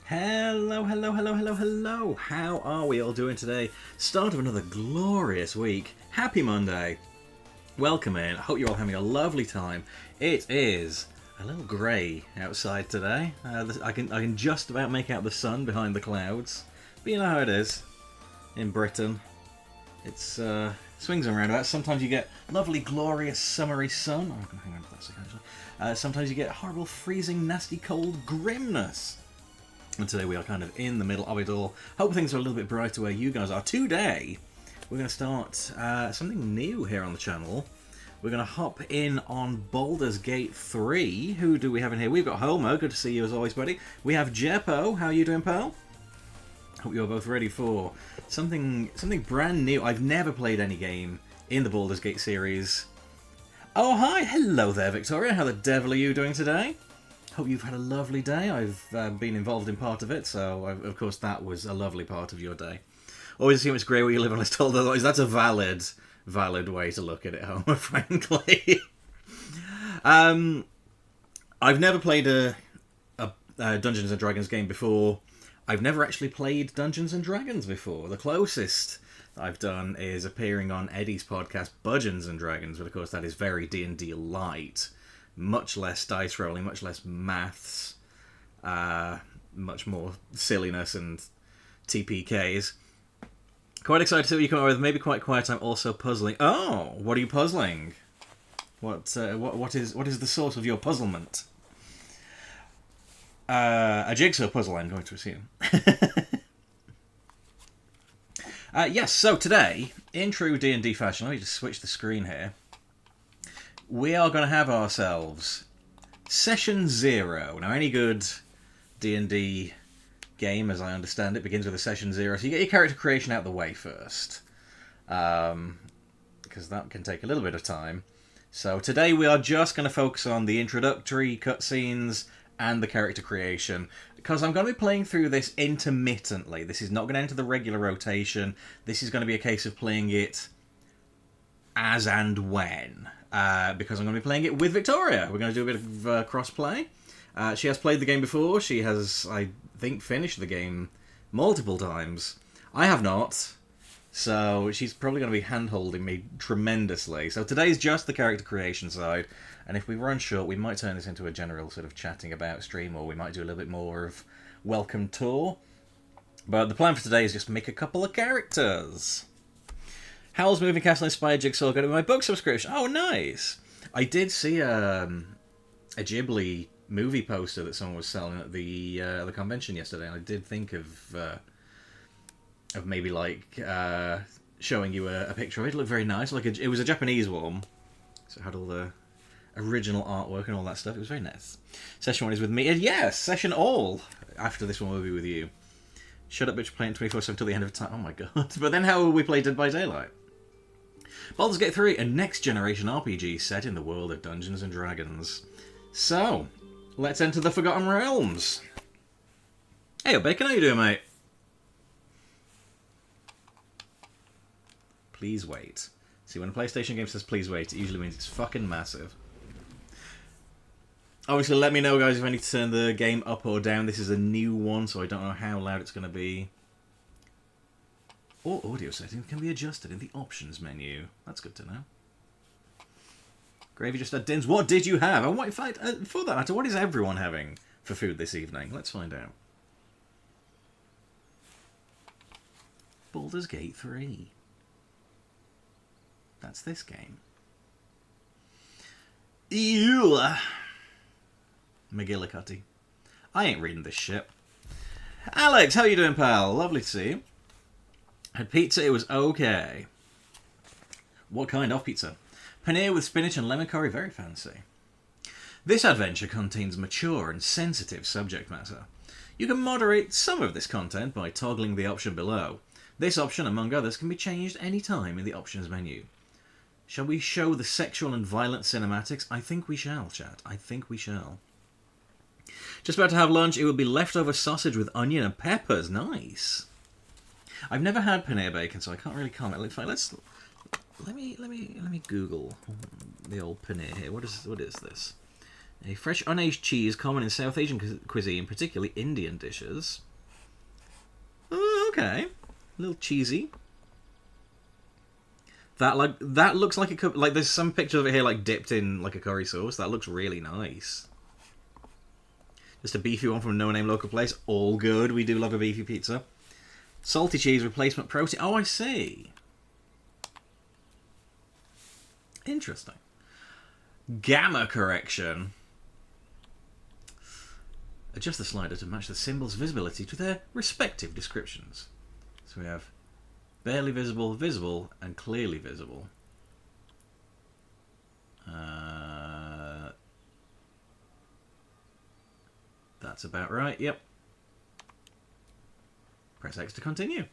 Hello, hello, hello, hello, hello. How are we all doing today? Start of another glorious week. Happy Monday. Welcome in. I hope you're all having a lovely time. It is a little grey outside today. I can just about make out the sun behind the clouds. But you know how it is in Britain. It's swings and roundabouts. Sometimes you get lovely, glorious, summery sun. Oh, I can hang on to that second, actually. Sometimes you get horrible, freezing, nasty, cold grimness. And today we are kind of in the middle of it all. Hope things are a little bit brighter where you guys are. Today, we're going to start something new here on the channel. We're going to hop in on Baldur's Gate 3. Who do we have in here? We've got Homer. Good to see you as always, buddy. We have Jeppo. How are you doing, pal? Hope you're both ready for something brand new. I've never played any game in the Baldur's Gate series. Oh, hi. Hello there, Victoria. How the devil are you doing today? Hope you've had a lovely day. I've been involved in part of it, so of course that was a lovely part of your day. Always assume it's grey where you live unless told otherwise. That's a valid way to look at it, Homer, frankly. I've never played a Dungeons & Dragons game before. I've never actually played Dungeons & Dragons before. The closest I've done is appearing on Eddie's podcast, Budgeons & Dragons, but of course that is very D&D light. Much less dice rolling, much less maths, much more silliness and TPKs. Quite excited to see what you come up with. Maybe quite quiet time. Also puzzling. Oh, what are you puzzling? What is the source of your puzzlement? A jigsaw puzzle, I'm going to assume. Yes. So today, in true D&D fashion, let me just switch the screen here. We are going to have ourselves Session 0. Now, any good D&D game, as I understand it, begins with a Session 0. So you get your character creation out the way first. Because that can take a little bit of time. So today we are just going to focus on the introductory cutscenes and the character creation. Because I'm going to be playing through this intermittently. This is not going to enter the regular rotation. This is going to be a case of playing it as and when. Because I'm going to be playing it with Victoria. We're going to do a bit of cross-play. She has played the game before. She has, I think, finished the game multiple times. I have not. So she's probably going to be hand-holding me tremendously. So today's just the character creation side. And if we run short, we might turn this into a general sort of chatting about stream, or we might do a little bit more of welcome tour. But the plan for today is just make a couple of characters. Howl's Moving Castle inspired jigsaw got it with my book subscription. Oh, nice! I did see a Ghibli movie poster that someone was selling at the convention yesterday, and I did think of maybe like showing you a picture of it. It looked very nice. It was a Japanese one, so it had all the original artwork and all that stuff. It was very nice. Session 1 is with me. And yes, Session all after this one will be with you. Shut up, bitch, playing 24/7 until the end of time. Oh my god. But then how will we play Dead by Daylight? Baldur's Gate 3, a next-generation RPG set in the world of Dungeons & Dragons. So, let's enter the Forgotten Realms. Hey, Bacon, how you doing, mate? Please wait. See, when a PlayStation game says please wait, it usually means it's fucking massive. Obviously, let me know, guys, if I need to turn the game up or down. This is a new one, so I don't know how loud it's going to be. All audio settings can be adjusted in the options menu. That's good to know. Gravy just had dins. What did you have? And what, in fact, for that matter, what is everyone having for food this evening? Let's find out. Baldur's Gate 3. That's this game. Ew. McGillicuddy. I ain't reading this shit. Alex, how you doing, pal? Lovely to see you. Had pizza, it was okay. What kind of pizza? Paneer with spinach and lemon curry, very fancy. This adventure contains mature and sensitive subject matter. You can moderate some of this content by toggling the option below. This option, among others, can be changed any time in the options menu. Shall we show the sexual and violent cinematics? I think we shall, chat. I think we shall. Just about to have lunch. It will be leftover sausage with onion and peppers. Nice. I've never had paneer bacon, so I can't really comment. Let me Google the old paneer here. What is this? A fresh unaged cheese common in South Asian cuisine, particularly Indian dishes. Oh, okay. A little cheesy. That looks like it could, like, there's some picture of it here like dipped in like a curry sauce. That looks really nice. Just a beefy one from a no-name local place. All good. We do love a beefy pizza. Salty cheese replacement protein. Oh, I see. Interesting. Gamma correction. Adjust the slider to match the symbol's visibility to their respective descriptions. So we have barely visible, visible, and clearly visible. That's about right, yep. Press X to continue.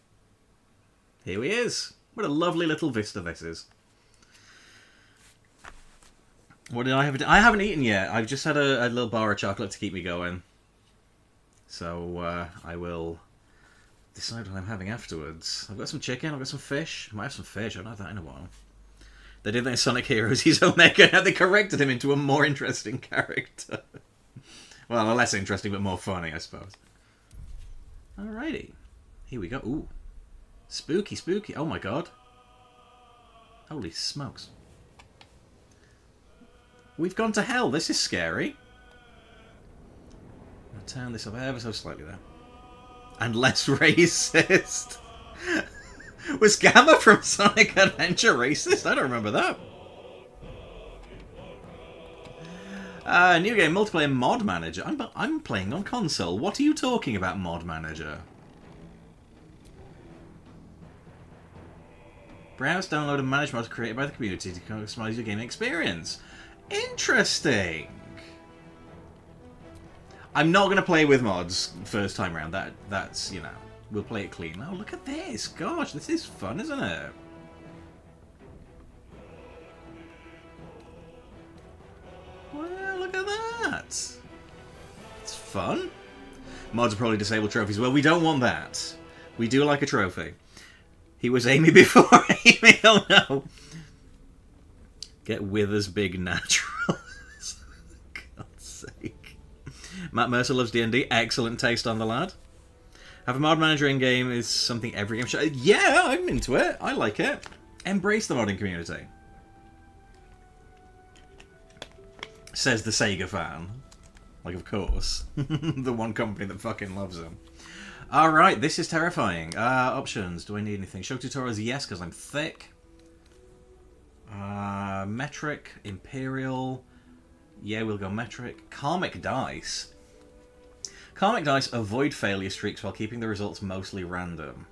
Here he is. What a lovely little vista this is. What did I have? I haven't eaten yet. I've just had a little bar of chocolate to keep me going. So I will decide what I'm having afterwards. I've got some chicken, I've got some fish. I might have some fish, I haven't had that in a while. They did that in Sonic Heroes, he's Omega, and they corrected him into a more interesting character. Well, a less interesting, but more funny, I suppose. Alrighty. Here we go. Ooh. Spooky, spooky. Oh my god. Holy smokes. We've gone to hell. This is scary. I'll turn this up ever so slightly there. And less racist. Was Gamma from Sonic Adventure racist? I don't remember that. New game, multiplayer mod manager. I'm playing on console. What are you talking about, mod manager? Browse, download, and manage mods created by the community to customize your gaming experience. Interesting. I'm not going to play with mods first time round. That's, you know, we'll play it clean. Oh, look at this. Gosh, this is fun, isn't it? Well, look at that. It's fun. Mods are probably disabled trophies. Well, we don't want that. We do like a trophy. He was Amy before Amy. Oh, no. Get Withers big naturals. God's sake. Matt Mercer loves D&D. Excellent taste on the lad. Have a mod manager in game is something every game should. Yeah, I'm into it. I like it. Embrace the modding community. Says the Sega fan. Like, of course. The one company that fucking loves them. Alright, this is terrifying. Options. Do I need anything? Show tutorials? Yes, because I'm thick. Metric. Imperial. Yeah, we'll go metric. Karmic dice. Karmic dice avoid failure streaks while keeping the results mostly random.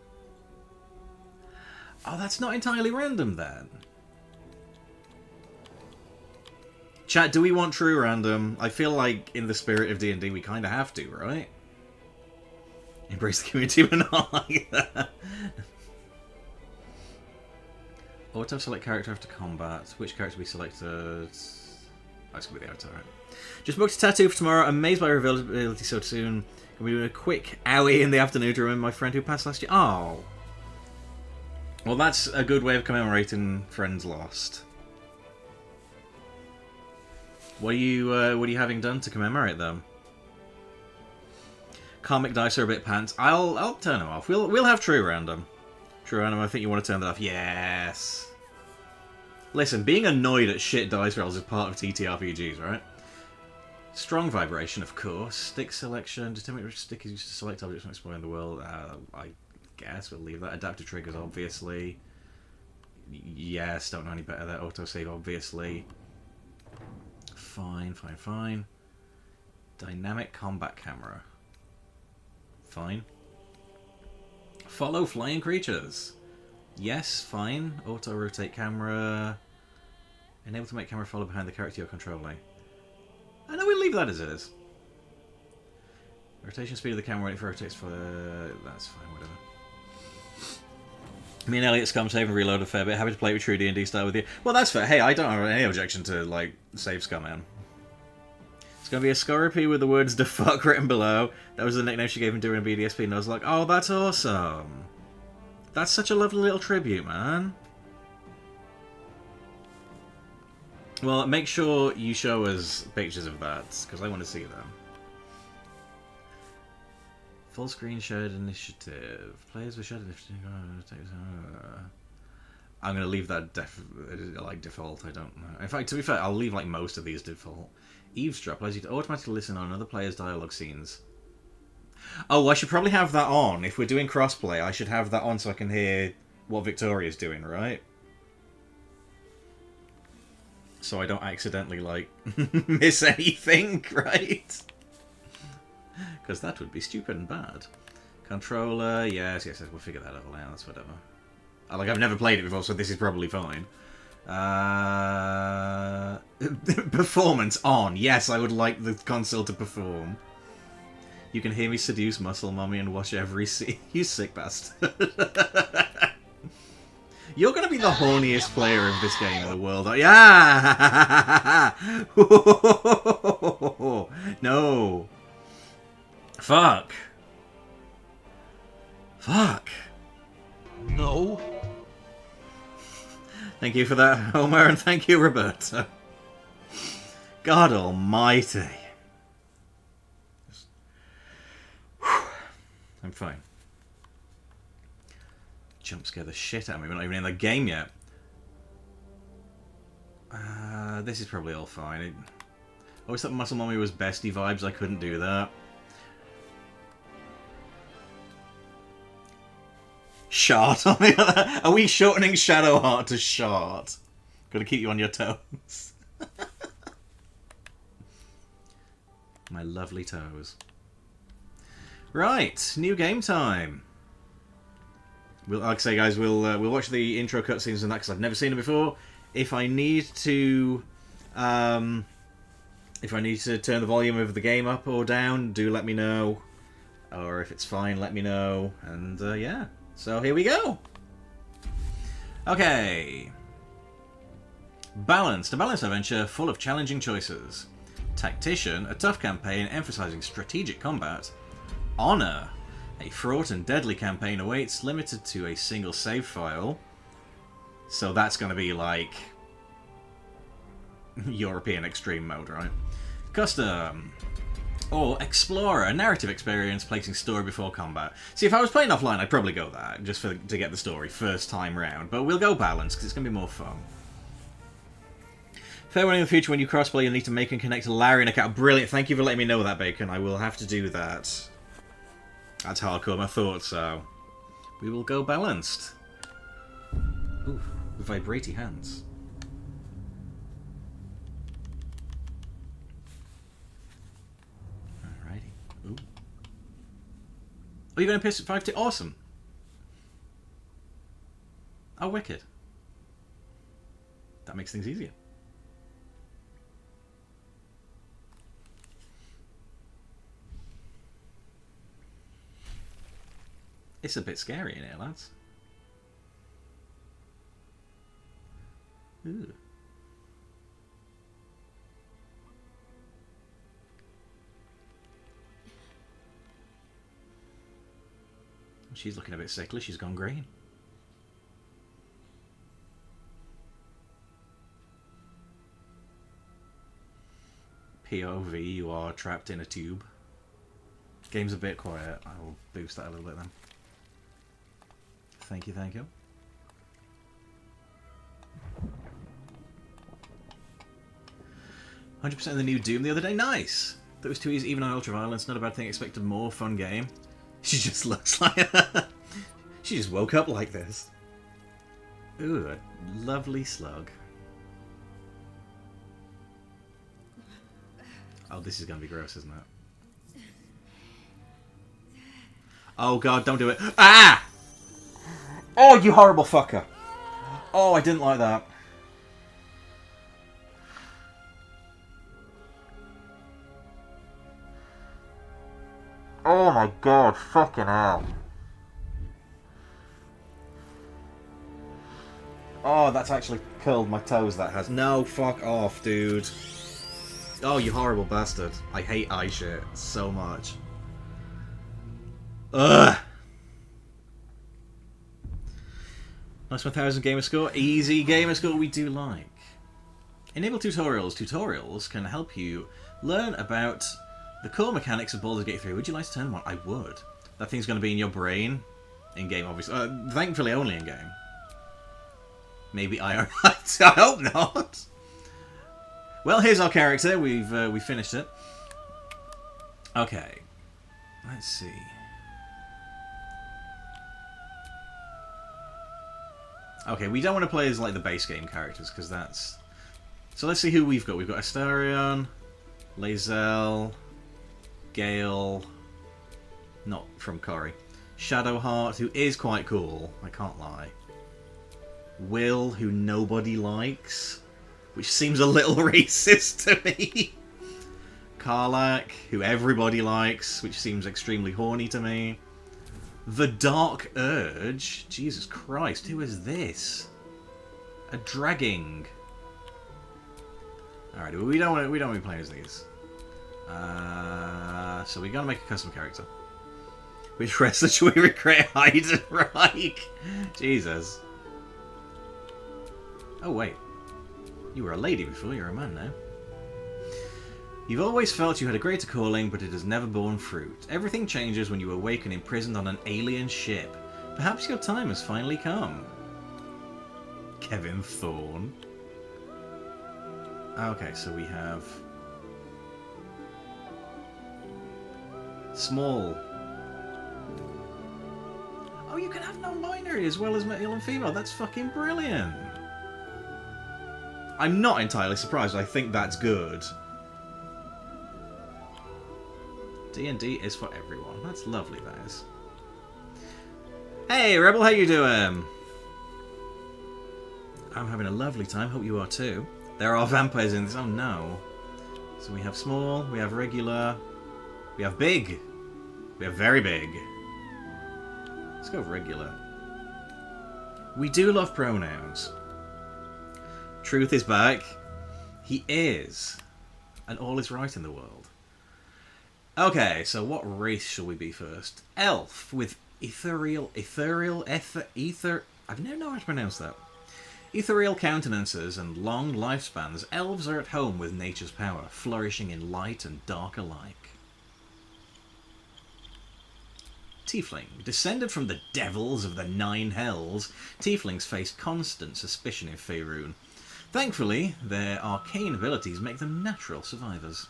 Oh, that's not entirely random then. Chat, do we want true random? I feel like in the spirit of D&D we kind of have to, right? Embrace the community, but not like that. Auto select character after combat. Which character we selected? Oh, it's going to be the auto, right? Just booked a tattoo for tomorrow. Amazed by her availability so soon. Can we do a quick owie in the afternoon to remember my friend who passed last year? Oh. Well, that's a good way of commemorating friends lost. What are you having done to commemorate them? Karmic dice are a bit pants. I'll turn them off. We'll have true random. True random. I think you want to turn that off. Yes. Listen, being annoyed at shit dice rolls is part of TTRPGs, right? Strong vibration, of course. Stick selection. Determine which stick is used to select objects when exploring the world. I guess we'll leave that. Adaptive triggers, obviously. Yes, don't know any better there. Autosave, obviously. Fine, fine, fine. Dynamic combat camera. Fine. Follow flying creatures. Yes, fine. Auto rotate camera. Enable to make camera follow behind the character you're controlling. I know we'll leave that as it is. Rotation speed of the camera when it rotates for... that's fine, whatever. Me and Elliot's come save and reload a fair bit. Happy to play with true D&D style with you. Well, that's fair. Hey, I don't have any objection to, like, save scum, man. It's going to be a Scorpy with the words "the fuck" written below. That was the nickname she gave him during BDSP, and I was like, oh, that's awesome. That's such a lovely little tribute, man. Well, make sure you show us pictures of that, because I want to see them. Full screen shared initiative. Players with shared initiative. I'm going to leave that like default. I don't know. In fact, to be fair, I'll leave like most of these default. Eavesdrop allows you to automatically listen on another player's dialogue scenes. Oh, I should probably have that on. If we're doing crossplay, I should have that on so I can hear what Victoria's doing, right? So I don't accidentally, like, miss anything, right? Because that would be stupid and bad. Controller, yes, we'll figure that all out, that's whatever. Like, I've never played it before, so this is probably fine. Performance on. Yes, I would like the console to perform. You can hear me seduce Muscle Mummy and watch every scene. You sick bastard. You're going to be the horniest player of this game in the world. Yeah! No. Fuck. Fuck. No. Thank you for that, Homer, and thank you, Roberto. God almighty. I'm fine. Jump scare the shit out of me. We're not even in the game yet. This is probably all fine. I always thought Muscle Mommy was bestie vibes. I couldn't do that. Shart. Are we shortening Shadowheart to Shart? Gotta keep you on your toes. My lovely toes. Right, new game time. Like I say, guys, we'll watch the intro cutscenes and that because I've never seen it before. If I need to, turn the volume of the game up or down, do let me know. Or if it's fine, let me know. And yeah, so here we go. Okay. Balanced, a balanced adventure full of challenging choices. Tactician, a tough campaign emphasizing strategic combat. Honor. A fraught and deadly campaign awaits, limited to a single save file. So that's going to be like European extreme mode, right? Custom. Or Explorer, a narrative experience placing story before combat. See, if I was playing offline, I'd probably go that, just to get the story first time round. But we'll go balanced, because it's going to be more fun. Fair warning in the future, when you crossplay, you'll need to make and connect a Larry and account. Brilliant, thank you for letting me know that, Bacon. I will have to do that. That's hardcore, I thought so. We will go balanced. Ooh, vibraty hands. Alrighty. Ooh. Oh, you're going to piss at 5T? Awesome. Oh, wicked. That makes things easier. It's a bit scary in here, lads. Ooh. She's looking a bit sickly. She's gone green. POV, you are trapped in a tube. Game's a bit quiet. I will boost that a little bit then. Thank you, thank you. "100% of the new Doom the other day. Nice! That was too easy, even on Ultraviolence. Not a bad thing. Expected more. Fun game." She just looks like... She just woke up like this. Ooh, a lovely slug. Oh, this is going to be gross, isn't it? Oh, God, don't do it. Ah! Oh, you horrible fucker. Oh, I didn't like that. Oh my God, fucking hell. Oh, that's actually curled my toes, that has. No, fuck off, dude. Oh, you horrible bastard. I hate eye shit so much. Ugh. Nice 1000 gamer score. Easy gamer score we do like. Enable tutorials. Tutorials can help you learn about the core mechanics of Baldur's Gate 3. Would you like to turn one? I would. That thing's going to be in your brain. In-game, obviously. Thankfully, only in-game. Maybe IRL. I hope not. Well, here's our character. We finished it. Okay. Let's see. Okay, we don't want to play as like the base game characters because that's... So let's see who we've got. We've got Astarion, Lae'zel, Gale, not from Corrie, Shadowheart, who is quite cool, I can't lie. Will, who nobody likes, which seems a little racist to me. Karlach, who everybody likes, which seems extremely horny to me. The Dark Urge, Jesus Christ, who is this? A dragging. Alright, we don't want to be playing as these. So we gotta make a custom character. Which wrestler should we recreate? Heidenreich? Jesus. Oh wait. You were a lady before, you're a man now. You've always felt you had a greater calling, but it has never borne fruit. Everything changes when you awaken imprisoned on an alien ship. Perhaps your time has finally come. Kevin Thorne. Okay, so we have... Small. Oh, you can have non-binary as well as male and female. That's fucking brilliant. I'm not entirely surprised. I think that's good. D&D is for everyone. That's lovely, that is. Hey, Rebel, how you doing? I'm having a lovely time. Hope you are too. There are vampires in this. Oh no. So we have small, we have regular, we have big, we have very big. Let's go regular. We do love pronouns. Truth is back. He is. And all is right in the world. Okay, so what race shall we be first? Elf with ethereal, I've never known how to pronounce that. Ethereal countenances and long lifespans, elves are at home with nature's power, flourishing in light and dark alike. Tiefling. Descended from the devils of the Nine Hells, tieflings face constant suspicion in Faerun. Thankfully, their arcane abilities make them natural survivors.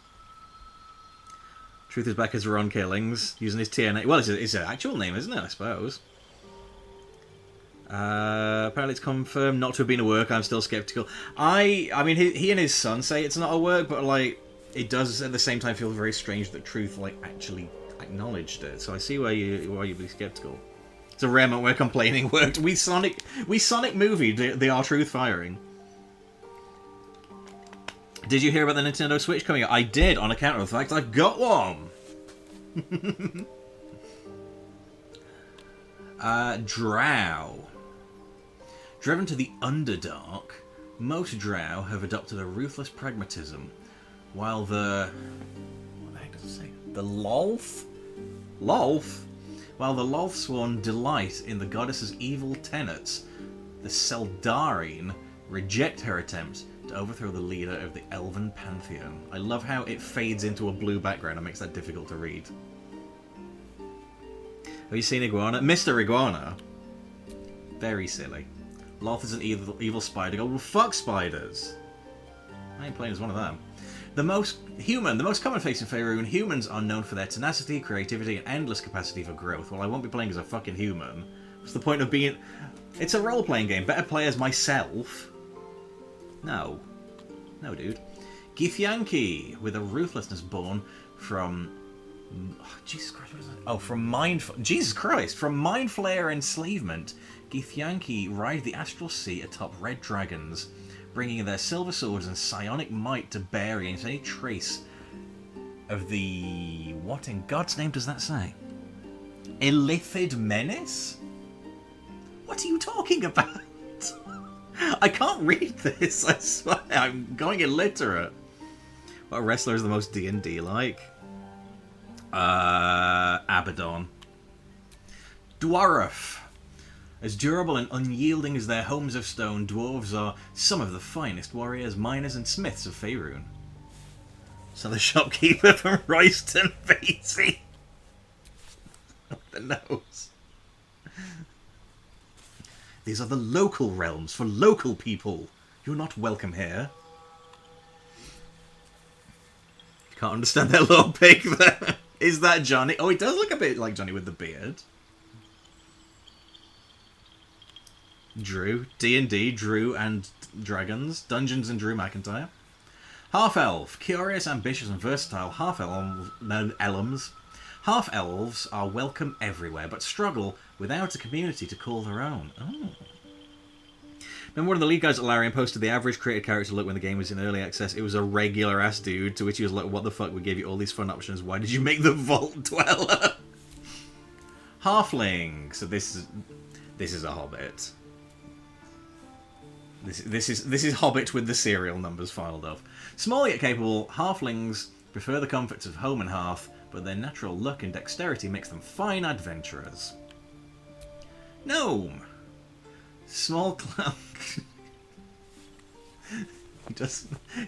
Truth is back as Ron Killings, using his TNA. Well, it's an actual name, isn't it, I suppose? Apparently it's confirmed not to have been a work. I'm still skeptical. I mean, he and his son say it's not a work, but, like, it does at the same time feel very strange that Truth, like, actually acknowledged it. So I see why you'd be skeptical. It's a rare moment where complaining worked. We Sonic movie the R-Truth firing. Did you hear about the Nintendo Switch coming out? I did, on account of the fact I've got one! Drow. Driven to the Underdark, most Drow have adopted a ruthless pragmatism, while the... What the heck does it say? The Lolth? Lolth? While the Lolthsworn delight in the goddess's evil tenets, the Seldarine reject her attempt to overthrow the leader of the Elven Pantheon. I love how it fades into a blue background and makes that difficult to read. Have you seen Iguana? Mr. Iguana? Very silly. Loth is an evil spider. Go, well, fuck spiders. I ain't playing as one of them. The most common face in Faerun, humans are known for their tenacity, creativity, and endless capacity for growth. Well, I won't be playing as a fucking human. What's the point of being... It's a role-playing game. Better play as myself. No. No, dude. Githyanki, with a ruthlessness born from... Oh, Jesus Christ, what is that? Oh, from Mind... Jesus Christ! From Mind Flayer enslavement, Githyanki ride the astral sea atop red dragons, bringing their silver swords and psionic might to bear against any trace of the... What in God's name does that say? Illithid menace? What are you talking about? I can't read this, I swear. I'm going illiterate. What wrestler is the most D&D like? Abaddon. Dwarf. As durable and unyielding as their homes of stone, dwarves are some of the finest warriors, miners, and smiths of Faerun. So the shopkeeper from Royston Beatty. The nose. These are the local realms for local people. You're not welcome here. Can't understand that little pig there. Is that Johnny? Oh, it does look a bit like Johnny with the beard. Drew. D&D, Drew and Dragons. Dungeons and Drew McIntyre. Half-elf. Curious, ambitious and versatile half-elves. Half-elves are welcome everywhere, but struggle without a community to call their own. Oh. Then one of the lead guys at Larian posted the average created character look when the game was in early access. It was a regular ass dude, to which he was like, what the fuck, we gave you all these fun options, why did you make the Vault Dweller? Halfling. So this is a Hobbit. This is Hobbit with the serial numbers filed off. Small yet capable, halflings prefer the comforts of home and hearth, but their natural luck and dexterity makes them fine adventurers. Gnome. Small clown.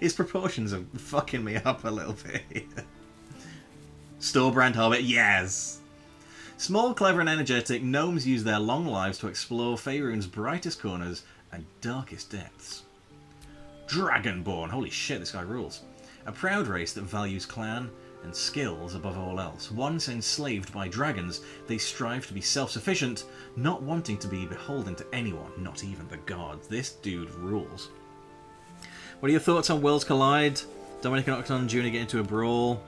His proportions are fucking me up a little bit here. Store brand hobbit, yes. Small, clever, and energetic, gnomes use their long lives to explore Faerun's brightest corners and darkest depths. Dragonborn, holy shit, this guy rules. A proud race that values clan and skills above all else. Once enslaved by dragons, they strive to be self-sufficient, not wanting to be beholden to anyone, not even the gods. This dude rules. What are your thoughts on Worlds Collide? Dominic and Octon Jr. get into a brawl.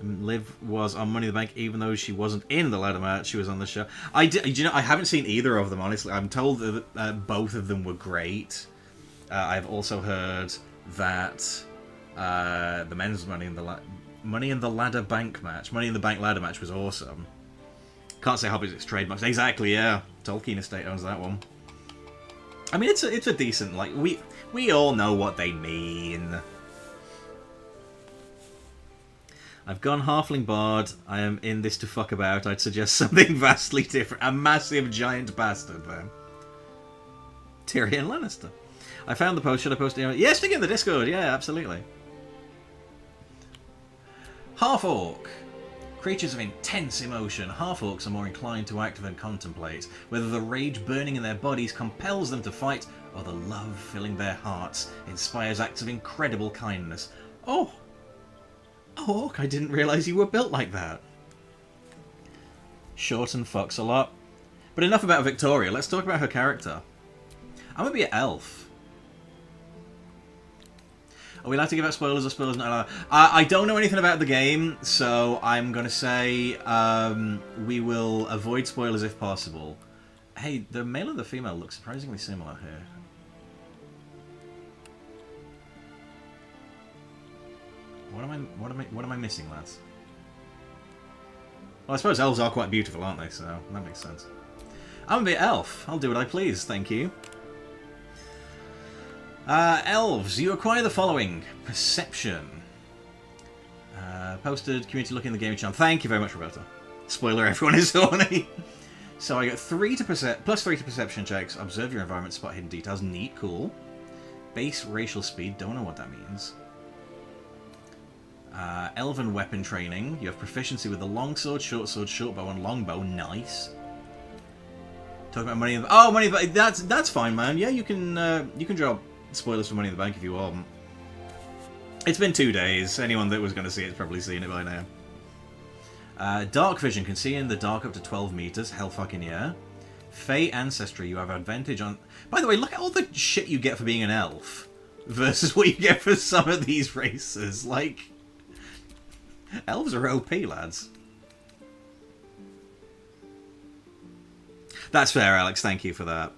Liv was on Money in the Bank, even though she wasn't in the ladder match. She was on the show. You know, I haven't seen either of them, honestly. I'm told that both of them were great. I've also heard that the men's Money in the Ladder Bank match, Money in the Bank ladder match was awesome. Can't say Hobbits, it's trademarks. Exactly, yeah. Tolkien Estate owns that one. I mean, it's a decent, like, we all know what they mean. I've gone Halfling Bard. I am in this to fuck about. I'd suggest something vastly different. A massive giant bastard, then. Tyrion Lannister. I found the post. Should I post it? Yeah, stick it in the Discord. Yeah, absolutely. Half-Orc. Creatures of intense emotion, half-orcs are more inclined to act than contemplate, whether the rage burning in their bodies compels them to fight, or the love filling their hearts inspires acts of incredible kindness. Oh! Oh, Orc, I didn't realise you were built like that. Short and fucks a lot. But enough about Victoria, let's talk about her character. I'm gonna be an elf. Are we allowed to give out spoilers or spoilers not allowed? I don't know anything about the game, so I'm going to say we will avoid spoilers if possible. Hey, the male and the female look surprisingly similar here. What am I missing, lads? Well, I suppose elves are quite beautiful, aren't they? So that makes sense. I'm a bit elf. I'll do what I please, thank you. Elves, you acquire the following. Perception. Posted, community looking in the game channel. Thank you very much, Roberta. Spoiler, everyone is horny. So I got plus 3 to perception checks. Observe your environment, spot hidden details. Neat, cool. Base racial speed, don't know what that means. Elven weapon training. You have proficiency with the longsword, short bow, and longbow. Nice. Talk about money in the... Oh, money in the... That's fine, man. Yeah, you can drop spoilers for Money in the Bank if you want. It's been 2 days. Anyone that was going to see it's probably seen it by now. Dark vision can see in the dark up to 12 meters. Hell fucking yeah. Fey ancestry, you have advantage on... By the way, look at all the shit you get for being an elf versus what you get for some of these races. Like, elves are OP, lads. That's fair, Alex. Thank you for that.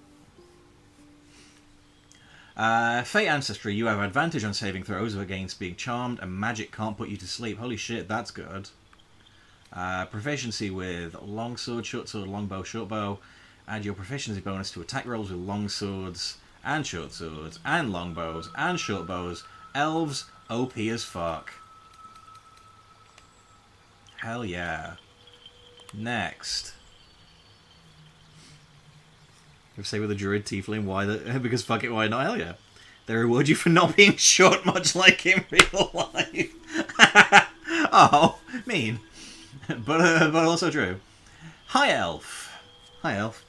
Fey Ancestry, you have advantage on saving throws against being charmed, and magic can't put you to sleep. Holy shit, that's good. Proficiency with longsword, shortsword, longbow, shortbow. Add your proficiency bonus to attack rolls with longswords, and shortswords, and longbows, and shortbows. Elves, OP as fuck. Hell yeah. Next. If say with a druid tiefling, why the because fuck it, why not? Hell yeah. They reward you for not being short, much like in real life. Oh, mean. But also true. High Elf. High Elf.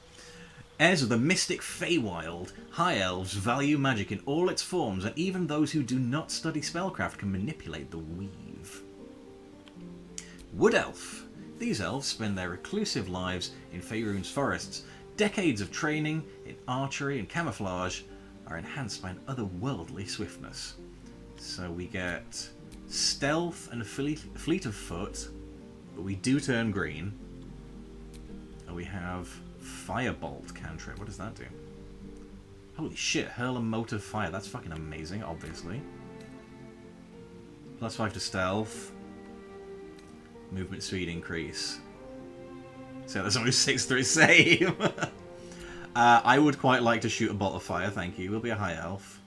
Heirs of the mystic Feywild, High Elves value magic in all its forms, and even those who do not study spellcraft can manipulate the weave. Wood Elf. These elves spend their reclusive lives in Faerun's forests. Decades of training in archery and camouflage are enhanced by an otherworldly swiftness. So we get stealth and fleet of foot, but we do turn green. And we have Firebolt cantrip. What does that do? Holy shit, hurl a mote of fire. That's fucking amazing, obviously. +5 to stealth. Movement speed increase. So there's only 6 save. I would quite like to shoot a bolt of fire, thank you. We'll be a high elf.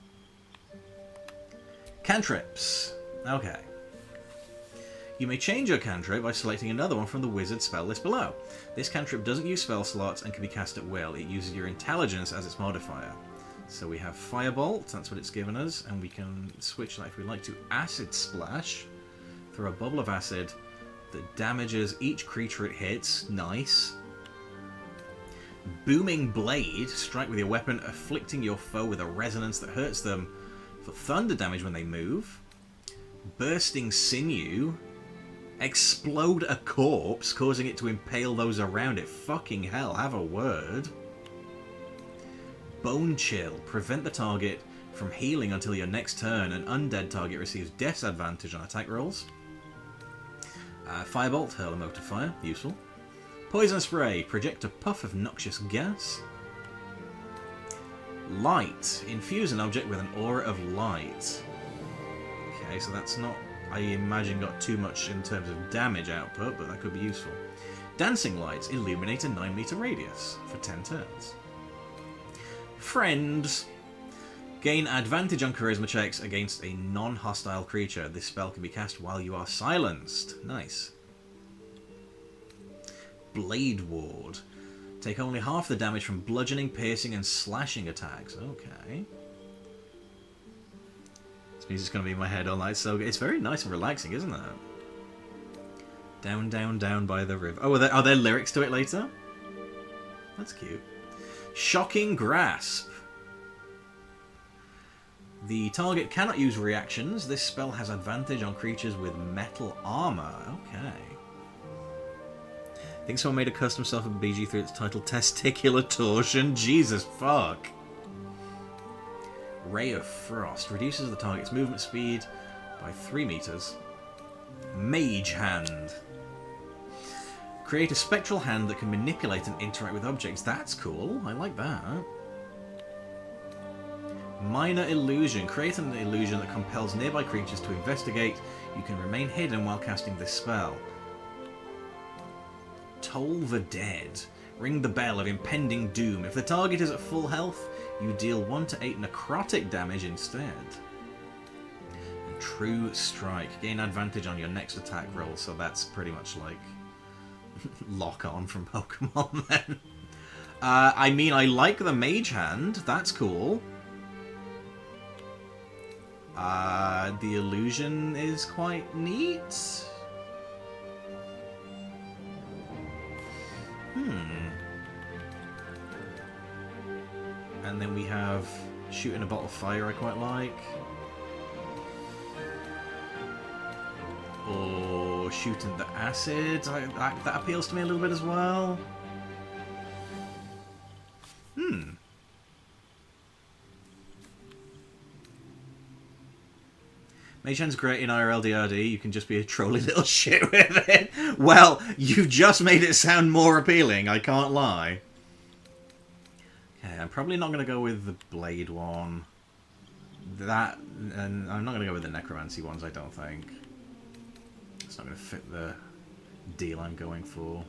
Cantrips. Okay. You may change your cantrip by selecting another one from the wizard spell list below. This cantrip doesn't use spell slots and can be cast at will. It uses your intelligence as its modifier. So we have Firebolt, that's what it's given us, and we can switch that if we like to Acid Splash. Throw a bubble of acid that damages each creature it hits. Nice. Booming Blade. Strike with your weapon, afflicting your foe with a resonance that hurts them for thunder damage when they move. Bursting Sinew. Explode a corpse, causing it to impale those around it. Fucking hell, have a word. Bone Chill. Prevent the target from healing until your next turn. An undead target receives disadvantage on attack rolls. Firebolt. Hurl a mote of fire. Useful. Poison Spray. Project a puff of noxious gas. Light. Infuse an object with an aura of light. Okay, so that's not, I imagine, got too much in terms of damage output, but that could be useful. Dancing Lights. Illuminate a 9-meter radius for 10 turns. Friends. Gain advantage on charisma checks against a non-hostile creature. This spell can be cast while you are silenced. Nice. Blade Ward. Take only half the damage from bludgeoning, piercing, and slashing attacks. Okay. This music's going to be in my head all night, so it's very nice and relaxing, isn't it? Down, down, down by the river. Oh, are there lyrics to it later? That's cute. Shocking Grasp. The target cannot use reactions. This spell has advantage on creatures with metal armor. Okay. I think someone made a custom self of BG through its title Testicular Torsion. Jesus fuck. Ray of Frost. Reduces the target's movement speed by 3 meters. Mage Hand. Create a spectral hand that can manipulate and interact with objects. That's cool. I like that. Minor Illusion. Create an illusion that compels nearby creatures to investigate. You can remain hidden while casting this spell. Toll the Dead. Ring the bell of impending doom. If the target is at full health, you deal 1 to 8 necrotic damage instead. And True Strike. Gain advantage on your next attack roll, so that's pretty much like Lock On from Pokemon then. I mean, I like the Mage Hand. That's cool. The illusion is quite neat. And then we have shooting a bottle of fire I quite like. Or shooting the acid. That appeals to me a little bit as well. Mage Hand's great in IRL DRD. You can just be a trolly little shit with it. Well, you've just made it sound more appealing, I can't lie. Okay, I'm probably not going to go with the Blade one. That, and I'm not going to go with the Necromancy ones, I don't think. It's not going to fit the deal I'm going for.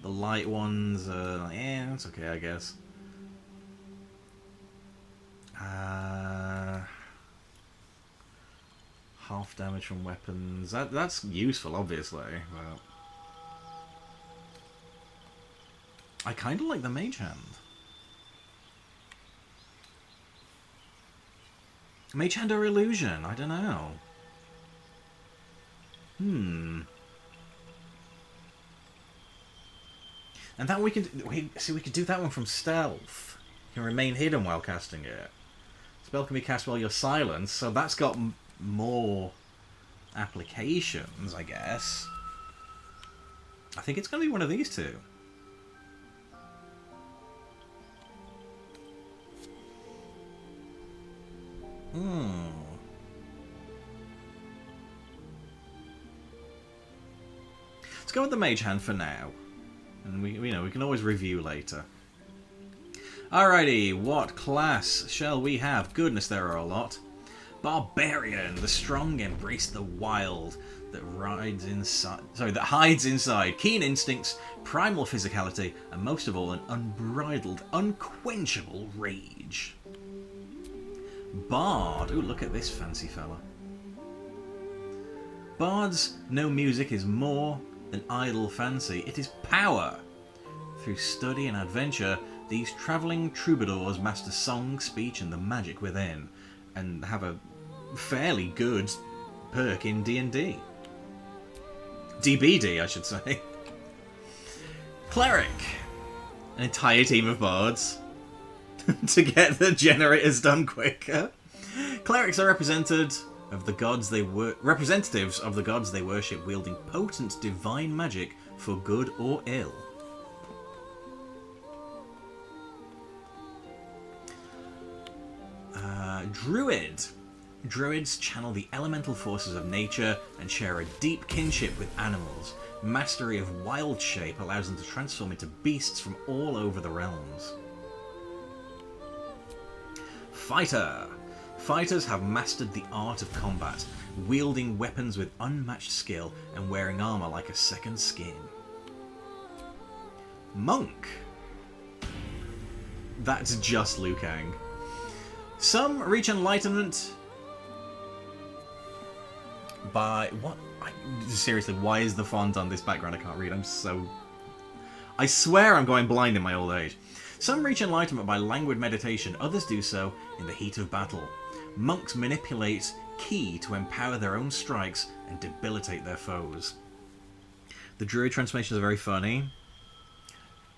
The light ones, yeah, that's okay, I guess. Half damage from weapons. That's useful, obviously. But I kind of like the Mage Hand. Mage Hand or Illusion? I don't know. And that we could do that one from stealth. You can remain hidden while casting it. Spell can be cast while you're silent, so that's got more applications, I guess. I think it's going to be one of these two. Let's go with the Mage Hand for now. And we can always review later. Alrighty, what class shall we have? Goodness, there are a lot. Barbarian, the strong embrace the wild that hides inside. Keen instincts, primal physicality, and most of all, an unbridled, unquenchable rage. Bard. Ooh, look at this fancy fella. Bards know music is more than idle fancy. It is power. Through study and adventure, these travelling troubadours master song, speech, and the magic within, and have a fairly good perk in D&D. DBD, I should say. Cleric. An entire team of bards to get the generators done quicker. Clerics are representatives of the gods they worship, wielding potent divine magic for good or ill. Druid. Druids channel the elemental forces of nature and share a deep kinship with animals. Mastery of wild shape allows them to transform into beasts from all over the realms. Fighter. Fighters have mastered the art of combat, wielding weapons with unmatched skill and wearing armor like a second skin. Monk. That's just Liu Kang. Some reach enlightenment by... What? Seriously, why is the font on this background? I can't read. I swear I'm going blind in my old age. Some reach enlightenment by languid meditation. Others do so in the heat of battle. Monks manipulate ki to empower their own strikes and debilitate their foes. The druid transformations are very funny.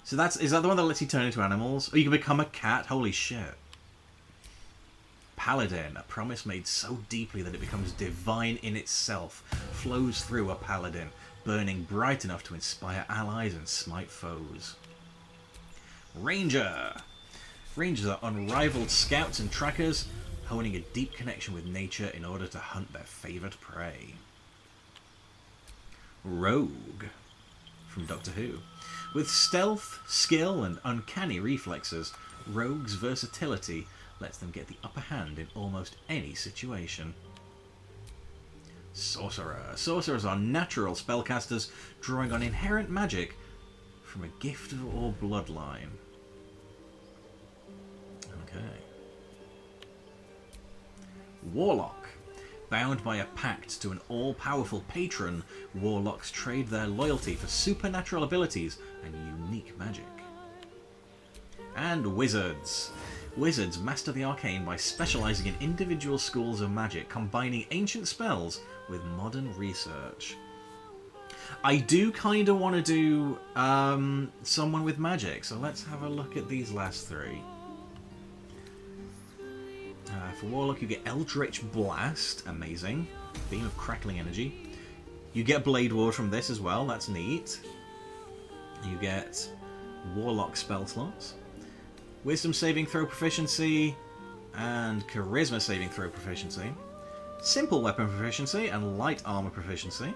So is that the one that lets you turn into animals? Or you can become a cat? Holy shit. Paladin, a promise made so deeply that it becomes divine in itself, flows through a paladin, burning bright enough to inspire allies and smite foes. Ranger. Rangers are unrivaled scouts and trackers, honing a deep connection with nature in order to hunt their favoured prey. Rogue. From Doctor Who. With stealth, skill, and uncanny reflexes, rogues' versatility lets them get the upper hand in almost any situation. Sorcerer. Sorcerers are natural spellcasters, drawing on inherent magic from a gift or bloodline. Okay. Warlock. Bound by a pact to an all-powerful patron, warlocks trade their loyalty for supernatural abilities and unique magic. And wizards. Wizards master the arcane by specialising in individual schools of magic, combining ancient spells with modern research. I do kind of want to do someone with magic, so let's have a look at these last three. For Warlock, you get Eldritch Blast, amazing. Beam of crackling energy. You get Blade Ward from this as well, that's neat. You get Warlock spell slots. Wisdom saving throw proficiency and Charisma saving throw proficiency. Simple weapon proficiency and light armor proficiency.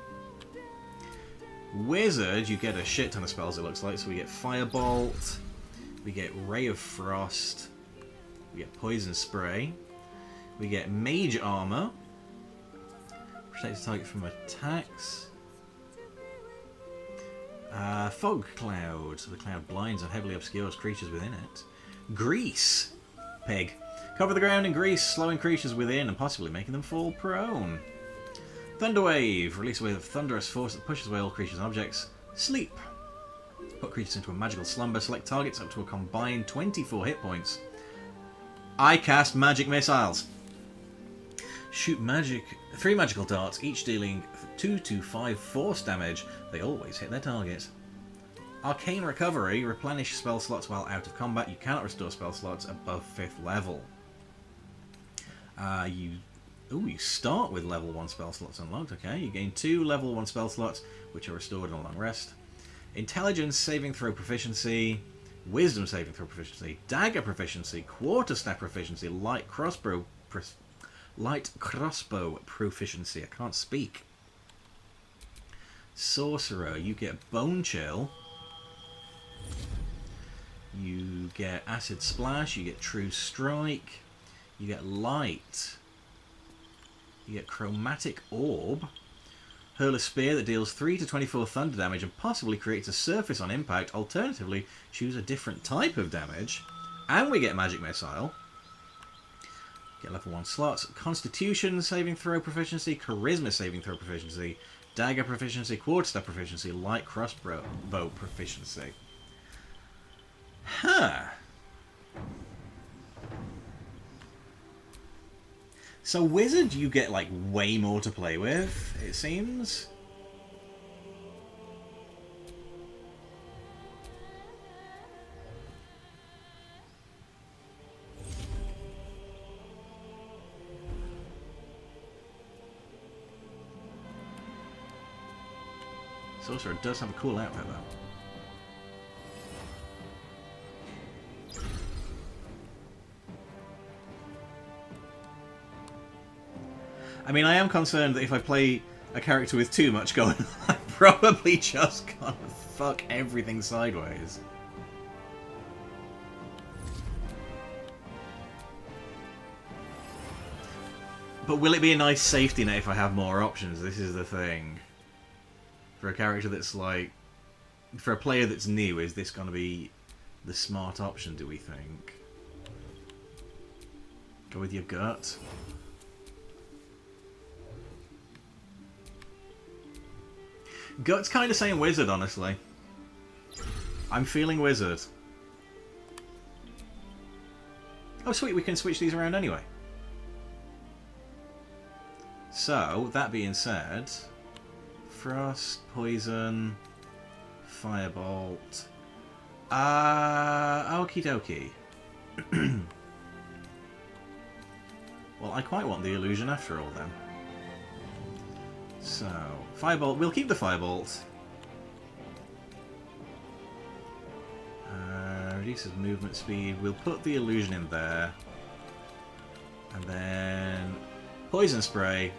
Wizard, you get a shit ton of spells it looks like. So we get Firebolt, we get Ray of Frost, we get Poison Spray, we get Mage Armor, protects the target from attacks. Fog Cloud, so the cloud blinds and heavily obscures creatures within it. Grease. Pig. Cover the ground in grease, slowing creatures within and possibly making them fall prone. Thunderwave. Release a wave of thunderous force that pushes away all creatures and objects. Sleep. Put creatures into a magical slumber. Select targets up to a combined 24 hit points. I cast magic missiles. Shoot 3 magical darts, each dealing 2 to 5 force damage. They always hit their target. Arcane Recovery. Replenish spell slots while out of combat. You cannot restore spell slots above 5th level. You start with level 1 spell slots unlocked. Okay, you gain 2 level 1 spell slots, which are restored in a long rest. Intelligence saving throw proficiency. Wisdom saving throw proficiency. Dagger proficiency. Quarterstaff proficiency. Light crossbow proficiency. I can't speak. Sorcerer. You get Bone Chill. You get Acid Splash. You get True Strike. You get Light. You get Chromatic Orb. Hurl a spear that deals 3 to 24 thunder damage and possibly creates a surface on impact. Alternatively, choose a different type of damage. And we get Magic Missile. Get level 1 slots. Constitution saving throw proficiency. Charisma saving throw proficiency. Dagger proficiency. Quarterstaff proficiency. Light crossbow proficiency. Huh. So Wizard, you get like way more to play with, it seems. Sorcerer does have a cool outfit though. I mean, I am concerned that if I play a character with too much going on, I'm probably just gonna fuck everything sideways. But will it be a nice safety net if I have more options? This is the thing. For a character that's like... For a player that's new, is this gonna be the smart option, do we think? Go with your gut. Gut's kind of saying Wizard, honestly. I'm feeling Wizard. Oh, sweet, we can switch these around anyway. So, that being said... Frost, Poison... Firebolt... Okie dokie. Well, I quite want the illusion after all, then. So, Firebolt. We'll keep the Firebolt. Reduces movement speed. We'll put the illusion in there. And then... Poison Spray.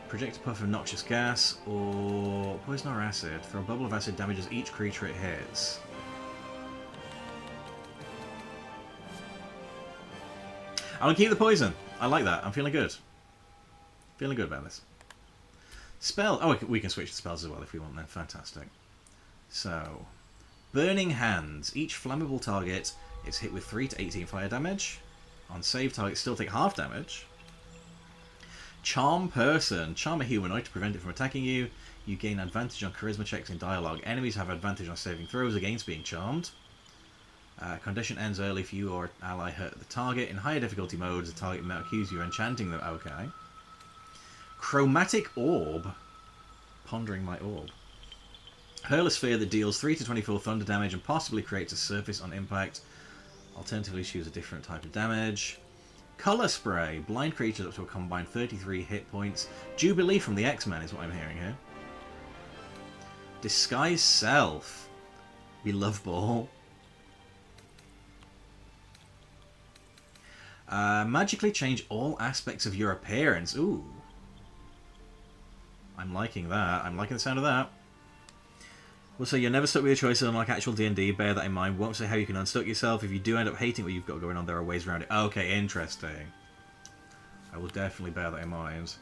Project a puff of noxious gas. Or poison or acid. Throw a bubble of acid damages each creature it hits. I'm gonna keep the poison. I like that. I'm feeling good. Feeling good about this. Spell. Oh, we can switch the spells as well if we want then. Fantastic. So, Burning Hands. Each flammable target is hit with 3 to 18 fire damage. On save, targets still take half damage. Charm Person. Charm a humanoid to prevent it from attacking you. You gain advantage on charisma checks in dialogue. Enemies have advantage on saving throws against being charmed. Condition ends early if you or an ally hurt the target. In higher difficulty modes, the target may accuse you of enchanting them. Okay. Chromatic Orb. Pondering my orb. Hurl a sphere that deals 3 to 24 thunder damage and possibly creates a surface on impact. Alternatively, choose a different type of damage. Colour Spray. Blind creatures up to a combined 33 hit points. Jubilee from the X-Men is what I'm hearing here. Disguise Self. Beloved Ball. Magically change all aspects of your appearance. Ooh. I'm liking that. I'm liking the sound of that. Well, so you're never stuck with your choices unlike actual D&D. Bear that in mind. Won't say how you can unstuck yourself. If you do end up hating what you've got going on, there are ways around it. Okay, interesting. I will definitely bear that in mind.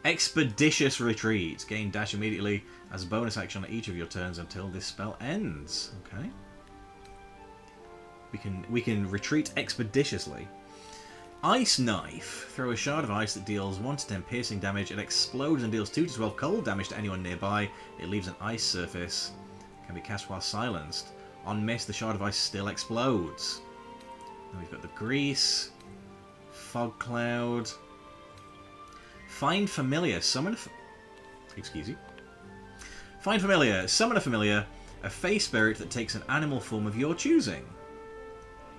Expeditious Retreat. Gain dash immediately as a bonus action on each of your turns until this spell ends. Okay. We can retreat expeditiously. Ice Knife. Throw a shard of ice that deals 1 to 10 piercing damage. It explodes and deals 2 to 12 cold damage to anyone nearby. It leaves an ice surface Can be cast while silenced. On miss, the shard of ice still explodes. Then we've got the grease. Fog cloud. Find familiar. Summon excuse you. Find familiar. Summon a familiar. A fey spirit that takes an animal form of your choosing.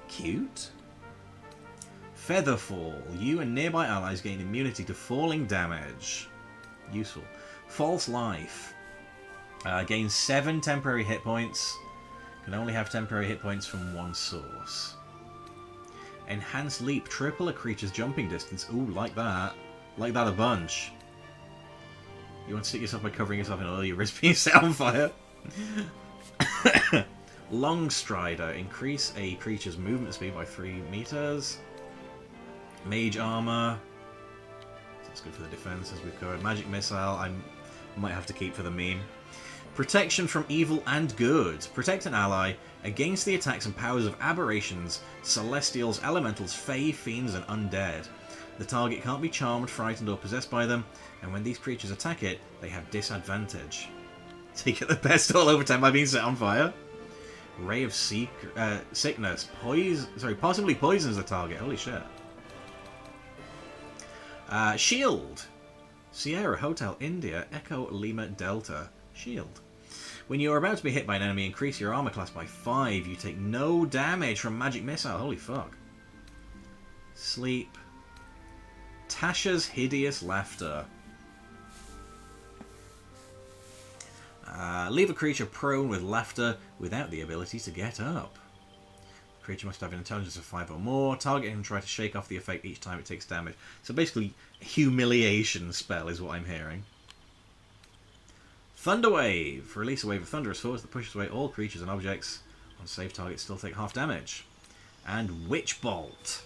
Cute. Featherfall. You and nearby allies gain immunity to falling damage. Useful. False life. Gains 7 temporary hit points. Can only have temporary hit points from one source. Enhanced leap. Triple a creature's jumping distance. Ooh, like that. Like that a bunch. You want to stick yourself by covering yourself in oil, you risk being set on fire. Long Strider. Increase a creature's movement speed by 3 meters. Mage Armor. That's good for the defense, as we've covered. Magic Missile. I might have to keep for the meme. Protection from evil and good. Protect an ally against the attacks and powers of aberrations, celestials, elementals, fey, fiends, and undead. The target can't be charmed, frightened, or possessed by them, and when these creatures attack it, they have disadvantage. So you get the best all over time by being set on fire. Ray of Sickness. Possibly poisons the target. Holy shit. Shield. Sierra Hotel India Echo Lima Delta. Shield. When you are about to be hit by an enemy, increase your armor class by 5. You take no damage from magic missile. Holy fuck. Sleep. Tasha's Hideous Laughter. Leave a creature prone with laughter without the ability to get up. The creature must have an intelligence of 5 or more. Target him and try to shake off the effect each time it takes damage. So basically, humiliation spell is what I'm hearing. Thunderwave. Release a wave of thunderous force that pushes away all creatures and objects. On save, targets still take half damage. And Witch Bolt.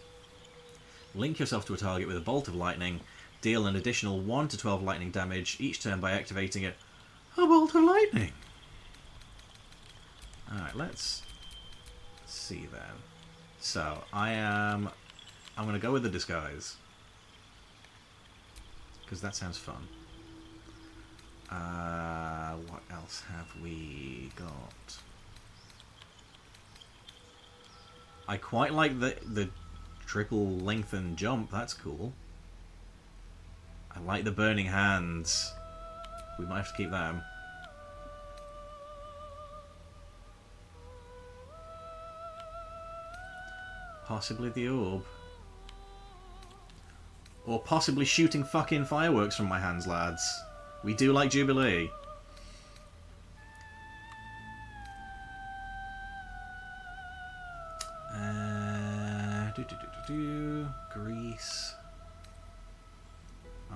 Link yourself to a target with a bolt of lightning. Deal an additional 1 to 12 lightning damage each turn by activating it. A bolt of lightning. Alright, let's see then. So, I'm going to go with the disguise. Because that sounds fun. What else have we got? I quite like the triple lengthen jump. That's cool. I like the burning hands. We might have to keep them. Possibly the orb. Or possibly shooting fucking fireworks from my hands, lads. We do like Jubilee. Grease.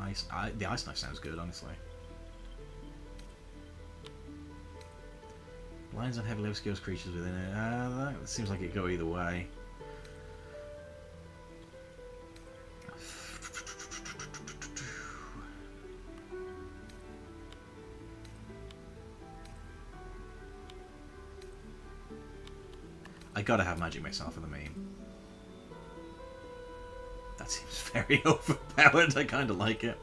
Ice. The ice knife sounds good, honestly. Blinds on heavily obscure creatures within it. That seems like it could go either way. I gotta have Magic Missile for the meme. That seems very overpowered. I kinda like it.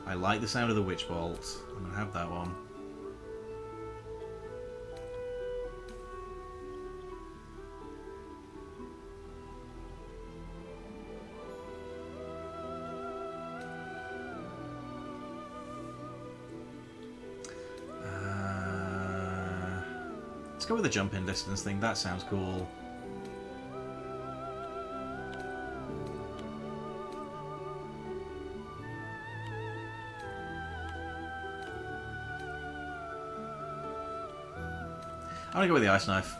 I like the sound of the Witch Bolt. I'm gonna have that one. Let's go with the jump in distance thing. That sounds cool. I'm gonna go with the Ice Knife.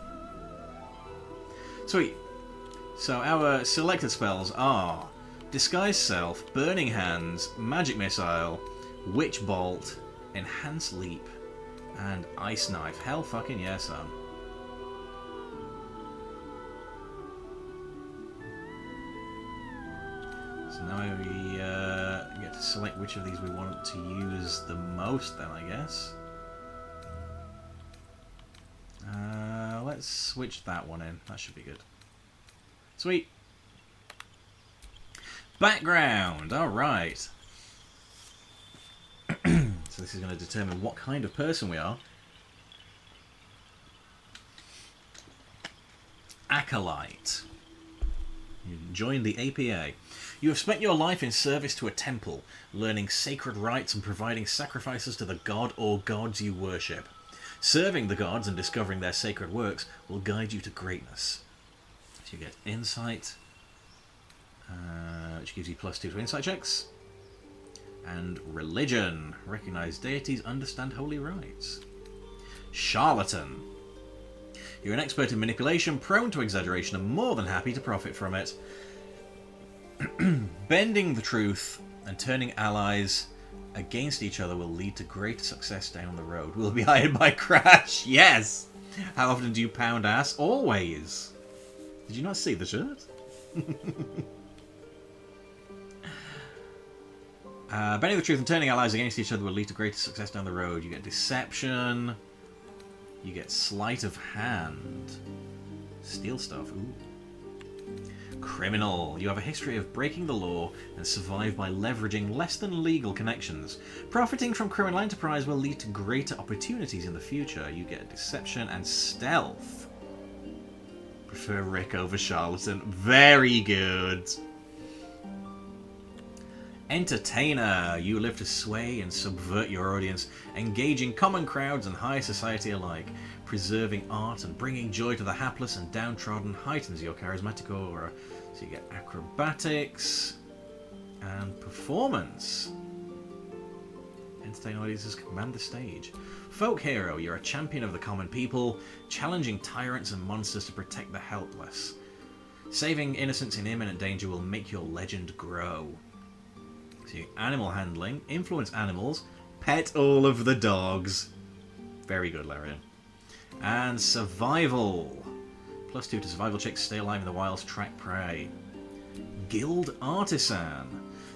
Sweet. So our selected spells are Disguise Self, Burning Hands, Magic Missile, Witch Bolt, Enhanced Leap, and Ice Knife. Hell fucking yeah, son. So now we get to select which of these we want to use the most then, I guess. Let's switch that one in. That should be good. Sweet. Background. All right. So this is going to determine what kind of person we are. Acolyte. You joined the APA. You have spent your life in service to a temple, learning sacred rites and providing sacrifices to the god or gods you worship. Serving the gods and discovering their sacred works will guide you to greatness. So you get insight, which gives you +2 to insight checks. And religion. Recognize deities, understand holy rites. Charlatan. You're an expert in manipulation, prone to exaggeration, and more than happy to profit from it. Bending the truth and turning allies against each other will lead to greater success down the road. Will be hired by Crash. Yes! How often do you pound ass? Always. Did you not see the shirt? Bending the truth and turning allies against each other will lead to greater success down the road. You get deception. You get sleight of hand. Steal stuff. Ooh. Criminal. You have a history of breaking the law and survive by leveraging less than legal connections. Profiting from criminal enterprise will lead to greater opportunities in the future. You get deception and stealth. Prefer Rick over Charlatan. Very good. Entertainer. You live to sway and subvert your audience, engaging common crowds and high society alike. Preserving art and bringing joy to the hapless and downtrodden heightens your charismatic aura. So you get acrobatics and performance. Entertain audiences, command the stage. Folk hero. You're a champion of the common people, challenging tyrants and monsters to protect the helpless. Saving innocents in imminent danger will make your legend grow. So animal handling, influence animals, pet all of the dogs. Very good, Larian. And survival. +2 to survival checks, stay alive in the wilds, track prey. Guild artisan.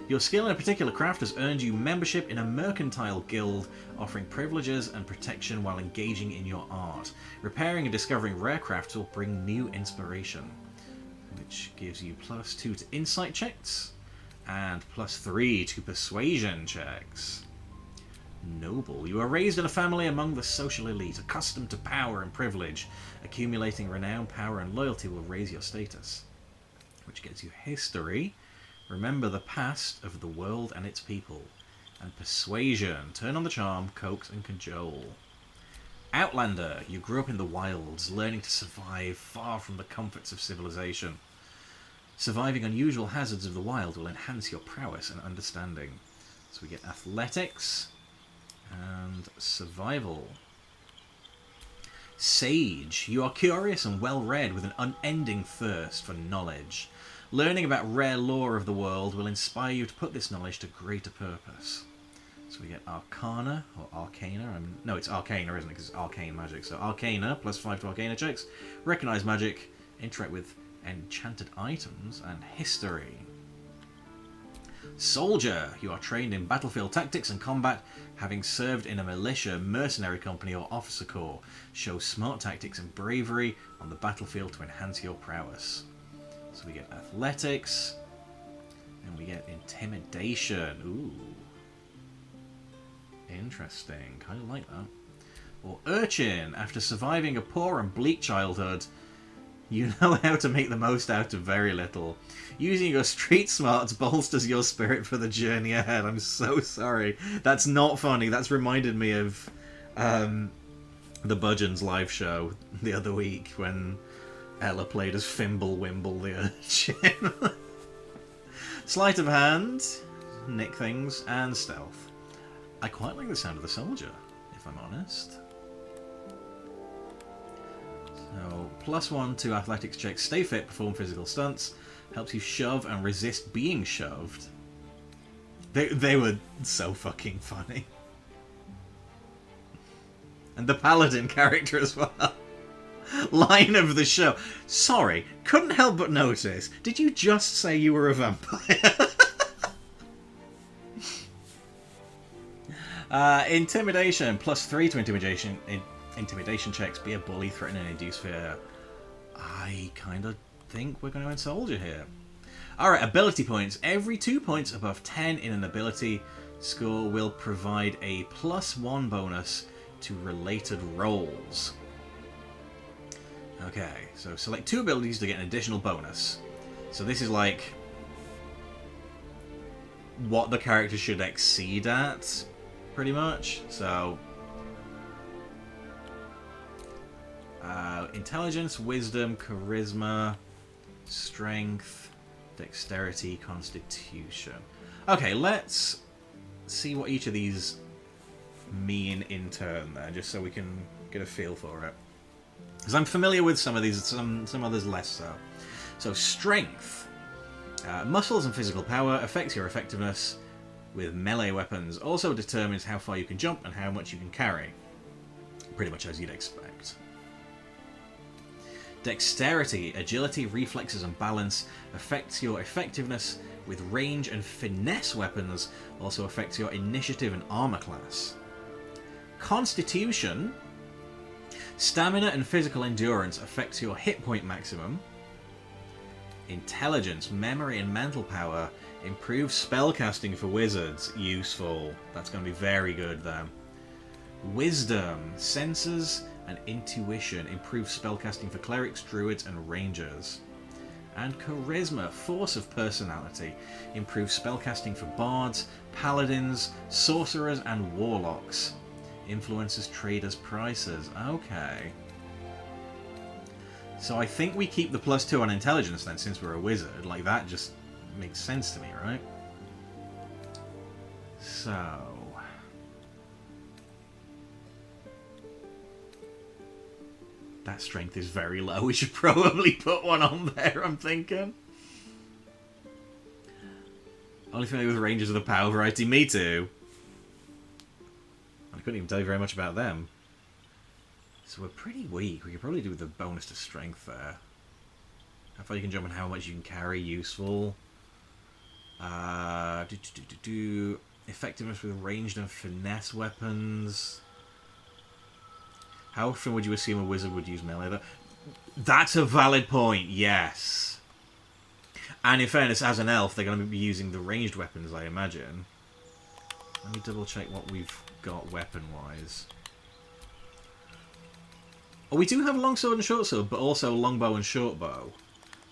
Your skill in a particular craft has earned you membership in a mercantile guild, offering privileges and protection while engaging in your art. Repairing and discovering rare crafts will bring new inspiration, which gives you +2 to insight checks. And +3 to persuasion checks. Noble. You are raised in a family among the social elite, accustomed to power and privilege. Accumulating renown, power, and loyalty will raise your status. Which gets you history. Remember the past of the world and its people. And persuasion. Turn on the charm, coax, and cajole. Outlander. You grew up in the wilds, learning to survive far from the comforts of civilization. Surviving unusual hazards of the wild will enhance your prowess and understanding. So we get athletics and survival. Sage. You are curious and well-read with an unending thirst for knowledge. Learning about rare lore of the world will inspire you to put this knowledge to greater purpose. So we get Arcana, or Arcana. No, it's Arcana, isn't it? Because it's arcane magic. So Arcana, +5 to Arcana checks. Recognize magic. Interact with enchanted items and history. Soldier. You are trained in battlefield tactics and combat, having served in a militia, mercenary company, or officer corps. Show smart tactics and bravery on the battlefield to enhance your prowess. So we get athletics, and we get intimidation. Ooh. Interesting. Kind of like that. Or urchin. After surviving a poor and bleak childhood, you know how to make the most out of very little. Using your street smarts bolsters your spirit for the journey ahead. I'm so sorry. That's not funny. That's reminded me of the Budgeons live show the other week when Ella played as Fimble Wimble the urchin. Sleight of hand, nick things, and stealth. I quite like the sound of the soldier, if I'm honest. So, +1 to athletics checks. Stay fit, perform physical stunts. Helps you shove and resist being shoved. They were so fucking funny. And the paladin character as well. Line of the show. Sorry, couldn't help but notice. Did you just say you were a vampire? Intimidation. +3 to intimidation. Intimidation checks. Be a bully, threaten and induce fear. I kind of think we're going to end soldier here. Alright, ability points. Every 2 points above 10 in an ability score will provide a +1 bonus to related rolls. Okay, so select 2 abilities to get an additional bonus. So this is like what the character should exceed at, pretty much. So intelligence, wisdom, charisma, strength, dexterity, constitution. Okay, let's see what each of these mean in turn there, just so we can get a feel for it. Because I'm familiar with some of these, some others less so. So strength. Muscles and physical power affects your effectiveness with melee weapons. Also determines how far you can jump and how much you can carry. Pretty much as you'd expect. Dexterity, agility, reflexes and balance affects your effectiveness with range and finesse weapons. Also affects your initiative and armor class. Constitution, stamina and physical endurance affects your hit point maximum. Intelligence, memory and mental power improves spellcasting for wizards. Useful. That's going to be very good then. Wisdom, senses and intuition improves spellcasting for clerics, druids and rangers. And charisma, force of personality, improves spellcasting for bards, paladins, sorcerers and warlocks. Influences traders' prices. Okay. So I think we keep the +2 on intelligence then, since we're a wizard. Like, that just makes sense to me, right? So... that strength is very low. We should probably put one on there, I'm thinking. Only familiar with rangers of the power variety. Me too. I couldn't even tell you very much about them. So we're pretty weak. We could probably do with the bonus to strength there. How far you can jump and how much you can carry. Useful. Effectiveness with ranged and finesse weapons. How often would you assume a wizard would use melee? That's a valid point, yes. And in fairness, as an elf, they're going to be using the ranged weapons, I imagine. Let me double check what we've got weapon-wise. Oh, we do have longsword and shortsword, but also longbow and shortbow.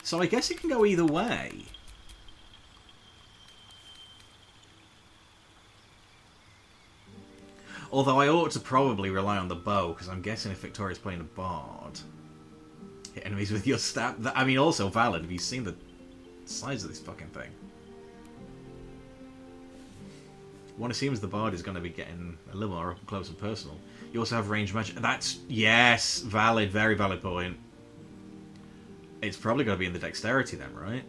So I guess it can go either way. Although I ought to probably rely on the bow, because I'm guessing if Victoria's playing a bard, hit enemies with your stab. I mean, also valid. Have you seen the size of this fucking thing? One assumes the bard is going to be getting a little more up close and personal. You also have ranged magic. That's, yes, valid, very valid point. It's probably going to be in the dexterity then, right?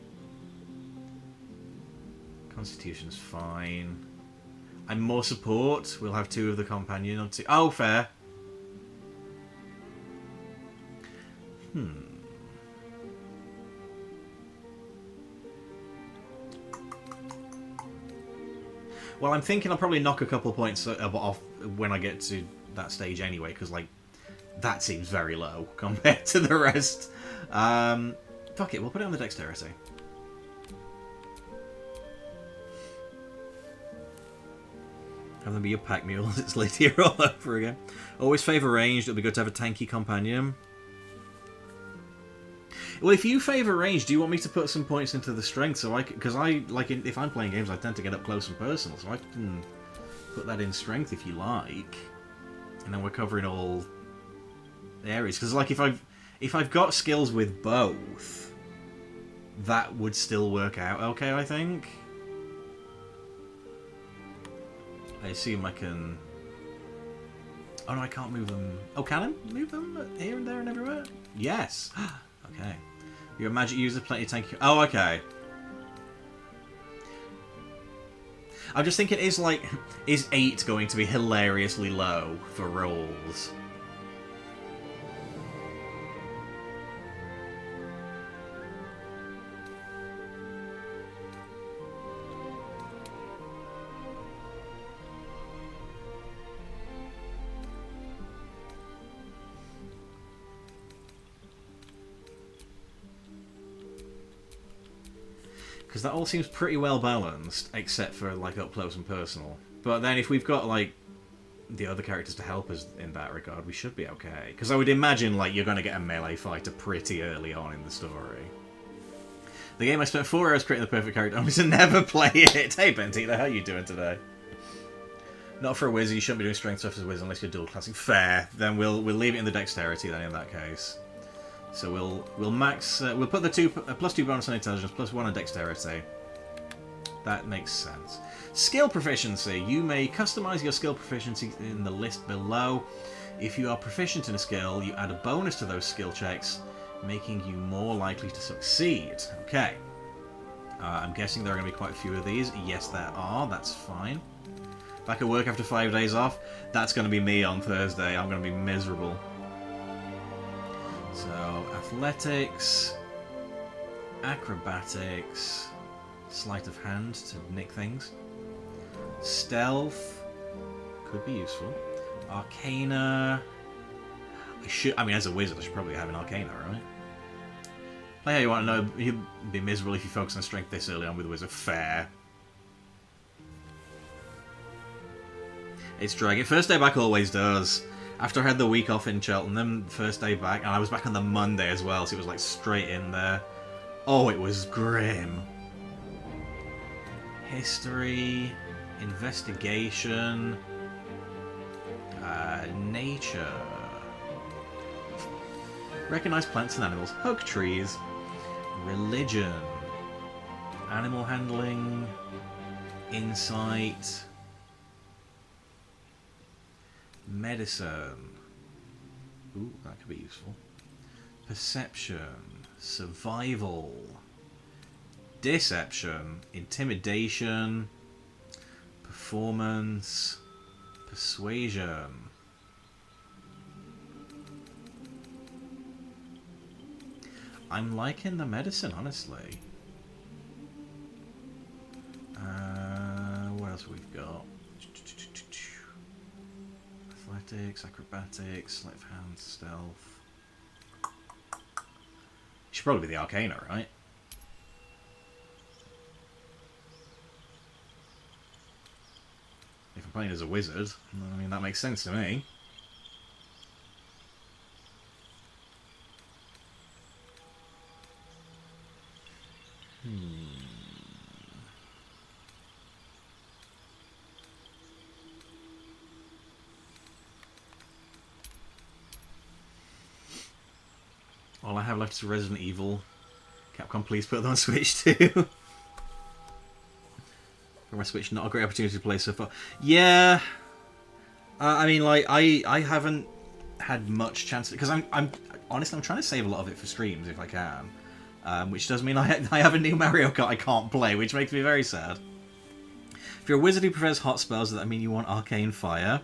Constitution's fine. And more support. We'll have 2 of the companion on 2. Oh, fair. Well, I'm thinking I'll probably knock a couple points off when I get to that stage anyway, because, like, that seems very low compared to the rest. Fuck it, we'll put it on the dexterity. Have them be your pack mules. It's Lydia all over again. Always favour ranged. It'll be good to have a tanky companion. Well, if you favour range, do you want me to put some points into the strength? So because if I'm playing games, I tend to get up close and personal, so I can put that in strength if you like, and then we're covering all areas. Because like if I've got skills with both, that would still work out okay, I think. I assume I can... oh no, I can't move them. Oh, can I move them here and there and everywhere? Yes! Okay. Your magic user plenty of tank... oh, okay. I'm just thinking, is 8 going to be hilariously low for rolls? Because that all seems pretty well balanced, except for, like, up close and personal. But then if we've got, like, the other characters to help us in that regard, we should be okay. Because I would imagine, like, you're going to get a melee fighter pretty early on in the story. The game I spent 4 hours creating the perfect character only to never play it. Hey, Bentita, how you doing today? Not for a wizard, you shouldn't be doing strength stuff as a wizard unless you're dual classing. Fair. Then we'll leave it in the dexterity then in that case. So we'll max we'll put the +2 bonus on intelligence, +1 on dexterity. That makes sense. Skill proficiency. You may customize your skill proficiency in the list below. If you are proficient in a skill, you add a bonus to those skill checks, making you more likely to succeed. Okay. I'm guessing there are going to be quite a few of these. Yes, there are. That's fine. Back at work after 5 days off. That's going to be me on Thursday. I'm going to be miserable. So, athletics, acrobatics, sleight of hand to nick things, stealth could be useful, arcana. I mean, as a wizard, I should probably have an arcana, right? Like how you want to know, you'd be miserable if you focus on strength this early on with a wizard. Fair. It's dragging. First day back always does. After I had the week off in Cheltenham, first day back, and I was back on the Monday as well, so it was like straight in there. Oh, it was grim. History, investigation, nature. Recognize plants and animals, hug trees, religion, animal handling, insight, medicine. Ooh, that could be useful. Perception, survival, deception, intimidation, performance, persuasion. I'm liking the medicine, honestly. What else we've got? Athletics, acrobatics, sleight of hand, stealth. Should probably be the arcana, right? If I'm playing as a wizard, I mean, that makes sense to me. All I have left is Resident Evil. Capcom, please put them on Switch too. For my Switch, not a great opportunity to play so far. Yeah, I mean, like I haven't had much chance because I'm honestly I'm trying to save a lot of it for streams if I can, which does mean I have a new Mario Kart I can't play, which makes me very sad. If you're a wizard who prefers hot spells, does that mean you want arcane fire?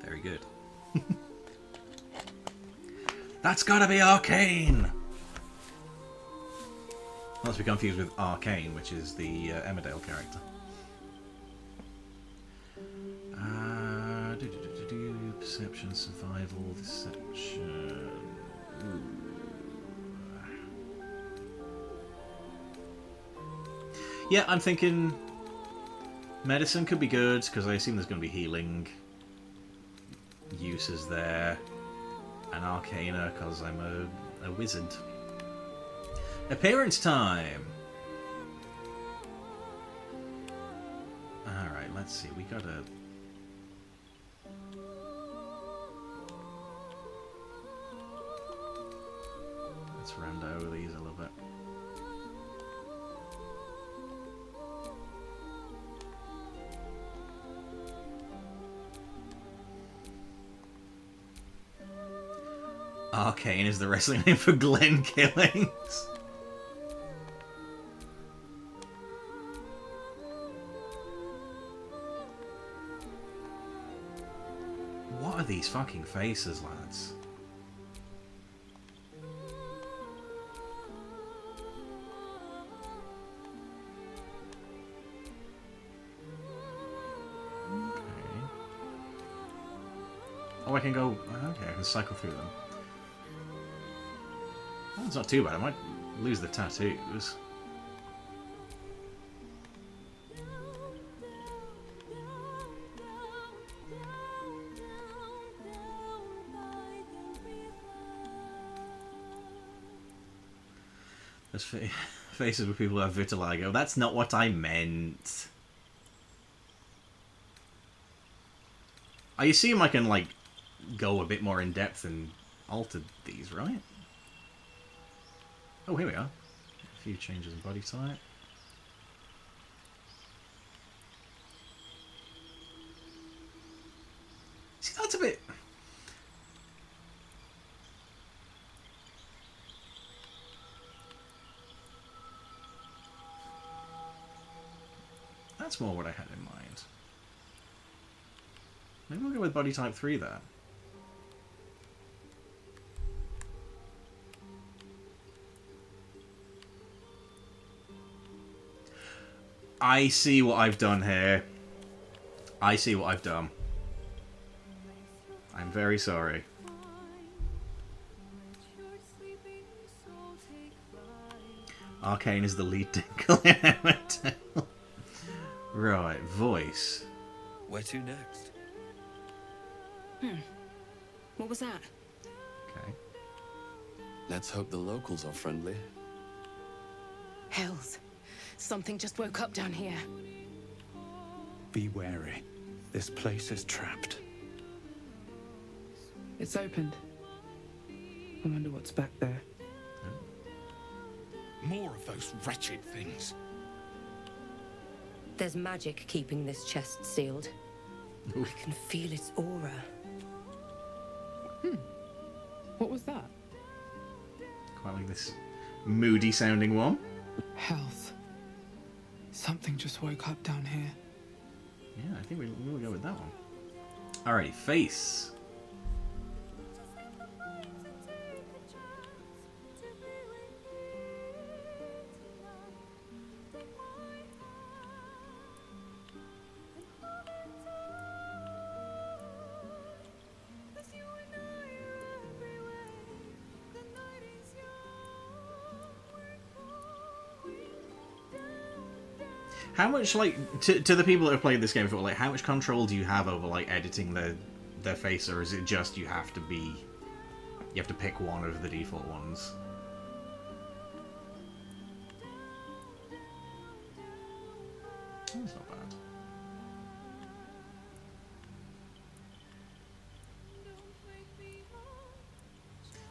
Very good. That's gotta be arcane! Not to be confused with Arcane, which is the Emmerdale character. Perception, survival, deception. Yeah, I'm thinking medicine could be good, because I assume there's going to be healing uses there. And arcana, because I'm a wizard. Appearance time! Alright, let's see. We gotta... Let's rando over these a little bit. Arcane is the wrestling name for Glen Killings. What are these fucking faces, lads? Okay. Oh, I can go... Okay, I can cycle through them. It's not too bad. I might lose the tattoos. There's faces with people who have vitiligo. That's not what I meant. I assume I can, like, go a bit more in depth and alter these, right? Oh, here we are. A few changes in body type. See, that's a bit... That's more what I had in mind. Maybe we'll go with body type 3 there. I see what I've done here. I see what I've done. I'm very sorry. Arcane is the lead tinkle in Emmerdale. Right, voice. Where to next? What was that? Okay. Let's hope the locals are friendly. Hells. Something just woke up down here. Be wary. This place is trapped. It's opened. I wonder what's back there. More of those wretched things. There's magic keeping this chest sealed. I can feel its aura. What was that? Quite like this moody sounding one. Health. Something just woke up down here. Yeah, I think we'll go with that one. Alrighty, face. How much, like, to the people that have played this game before, like, how much control do you have over, like, editing their face, or is it just you have to pick one of the default ones? Oh, that's not bad.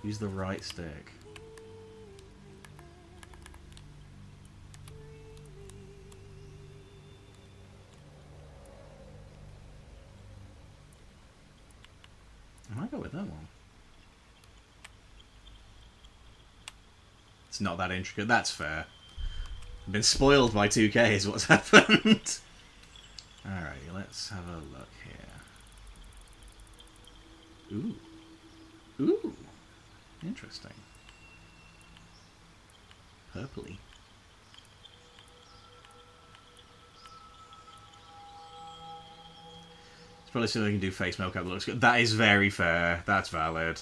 Use the right stick. I might go with that one. It's not that intricate. That's fair. I've been spoiled by 2K is what's happened. Alright, let's have a look here. Ooh. Ooh. Interesting. Purpley. Probably so we can do face makeup that looks good. That is very fair. That's valid.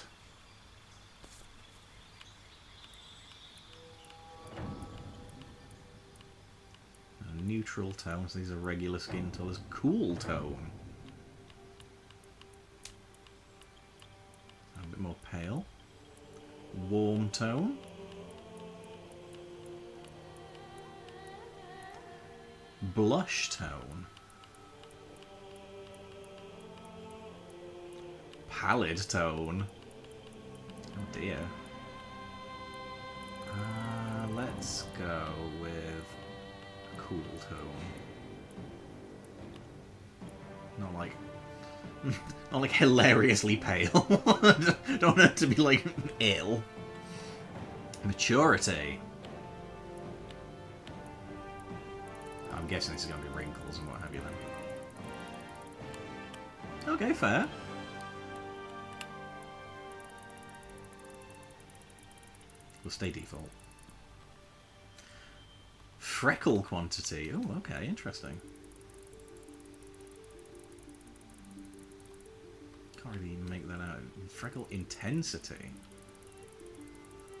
Neutral tones. These are regular skin colours. Cool tone. A bit more pale. Warm tone. Blush tone. Pallid tone. Oh dear. Let's go with a cool tone. Not like hilariously pale. Don't want it to be like ill. Maturity. I'm guessing this is going to be wrinkles and what have you then. Okay, fair. Will stay default. Freckle quantity. Oh, okay, interesting. Can't really make that out. Freckle intensity.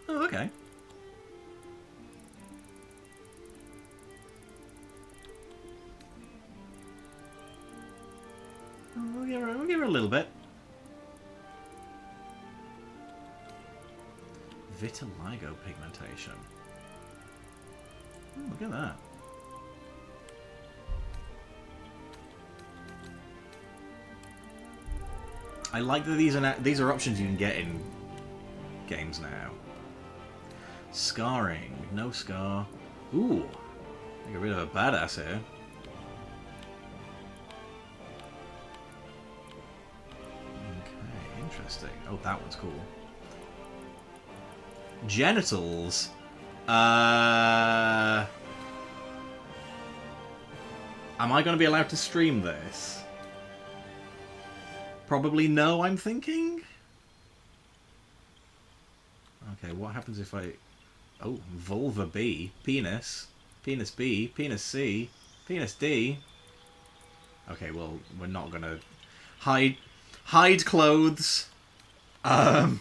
Oh, okay. we'll give her a little bit. Vitiligo pigmentation. Ooh, look at that. I like that these are options you can get in games now. Scarring, no scar. Ooh, get rid of a badass here. Okay, interesting. Oh, that one's cool. Genitals. Am I going to be allowed to stream this? Probably no, I'm thinking. Okay, what happens if I... Oh, vulva B, penis, penis B, penis C, penis D. Okay, well, we're not going to hide clothes. That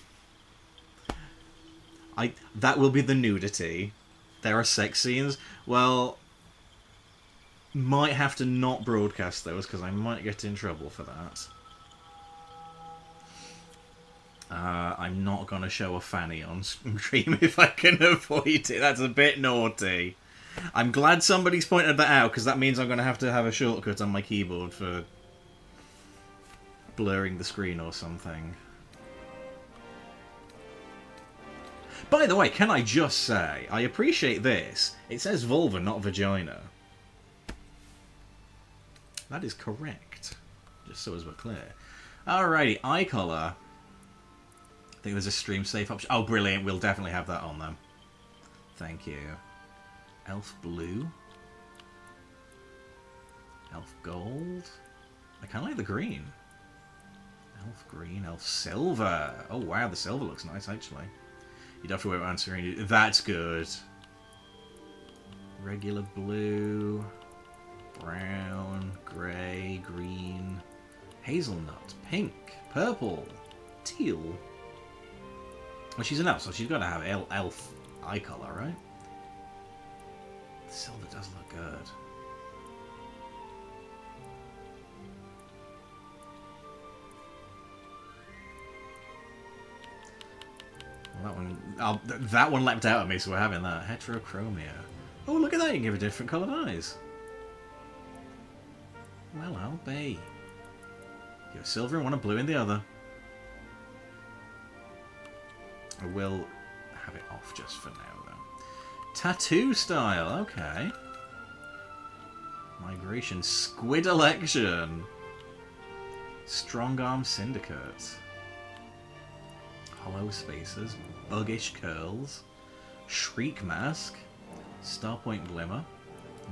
will be the nudity. There are sex scenes. Well, might have to not broadcast those because I might get in trouble for that. I'm not going to show a fanny on stream if I can avoid it. That's a bit naughty. I'm glad somebody's pointed that out because that means I'm going to have a shortcut on my keyboard for blurring the screen or something. By the way, can I just say, I appreciate this. It says vulva, not vagina. That is correct. Just so as we're clear. Alrighty, eye colour. I think there's a stream safe option. Oh, brilliant. We'll definitely have that on them. Thank you. Elf blue. Elf gold. I kind of like the green. Elf green, elf silver. Oh, wow, the silver looks nice, actually. You'd have to wait answering it. That's good. Regular blue, brown, grey, green, hazelnut, pink, purple, teal. Well, she's an elf, so she's got to have elf eye colour, right? The silver does look good. Well, that one leapt out at me, so we're having that. Heterochromia. Oh, look at that! You can give her different coloured eyes. Well, I'll be. Give a silver in one and blue in the other. I will have it off just for now, though. Tattoo style, okay. Migration, Squid Election. Strong Arm Syndicate. Hollow Spaces, Buggish Curls, Shriek Mask, Starpoint Glimmer,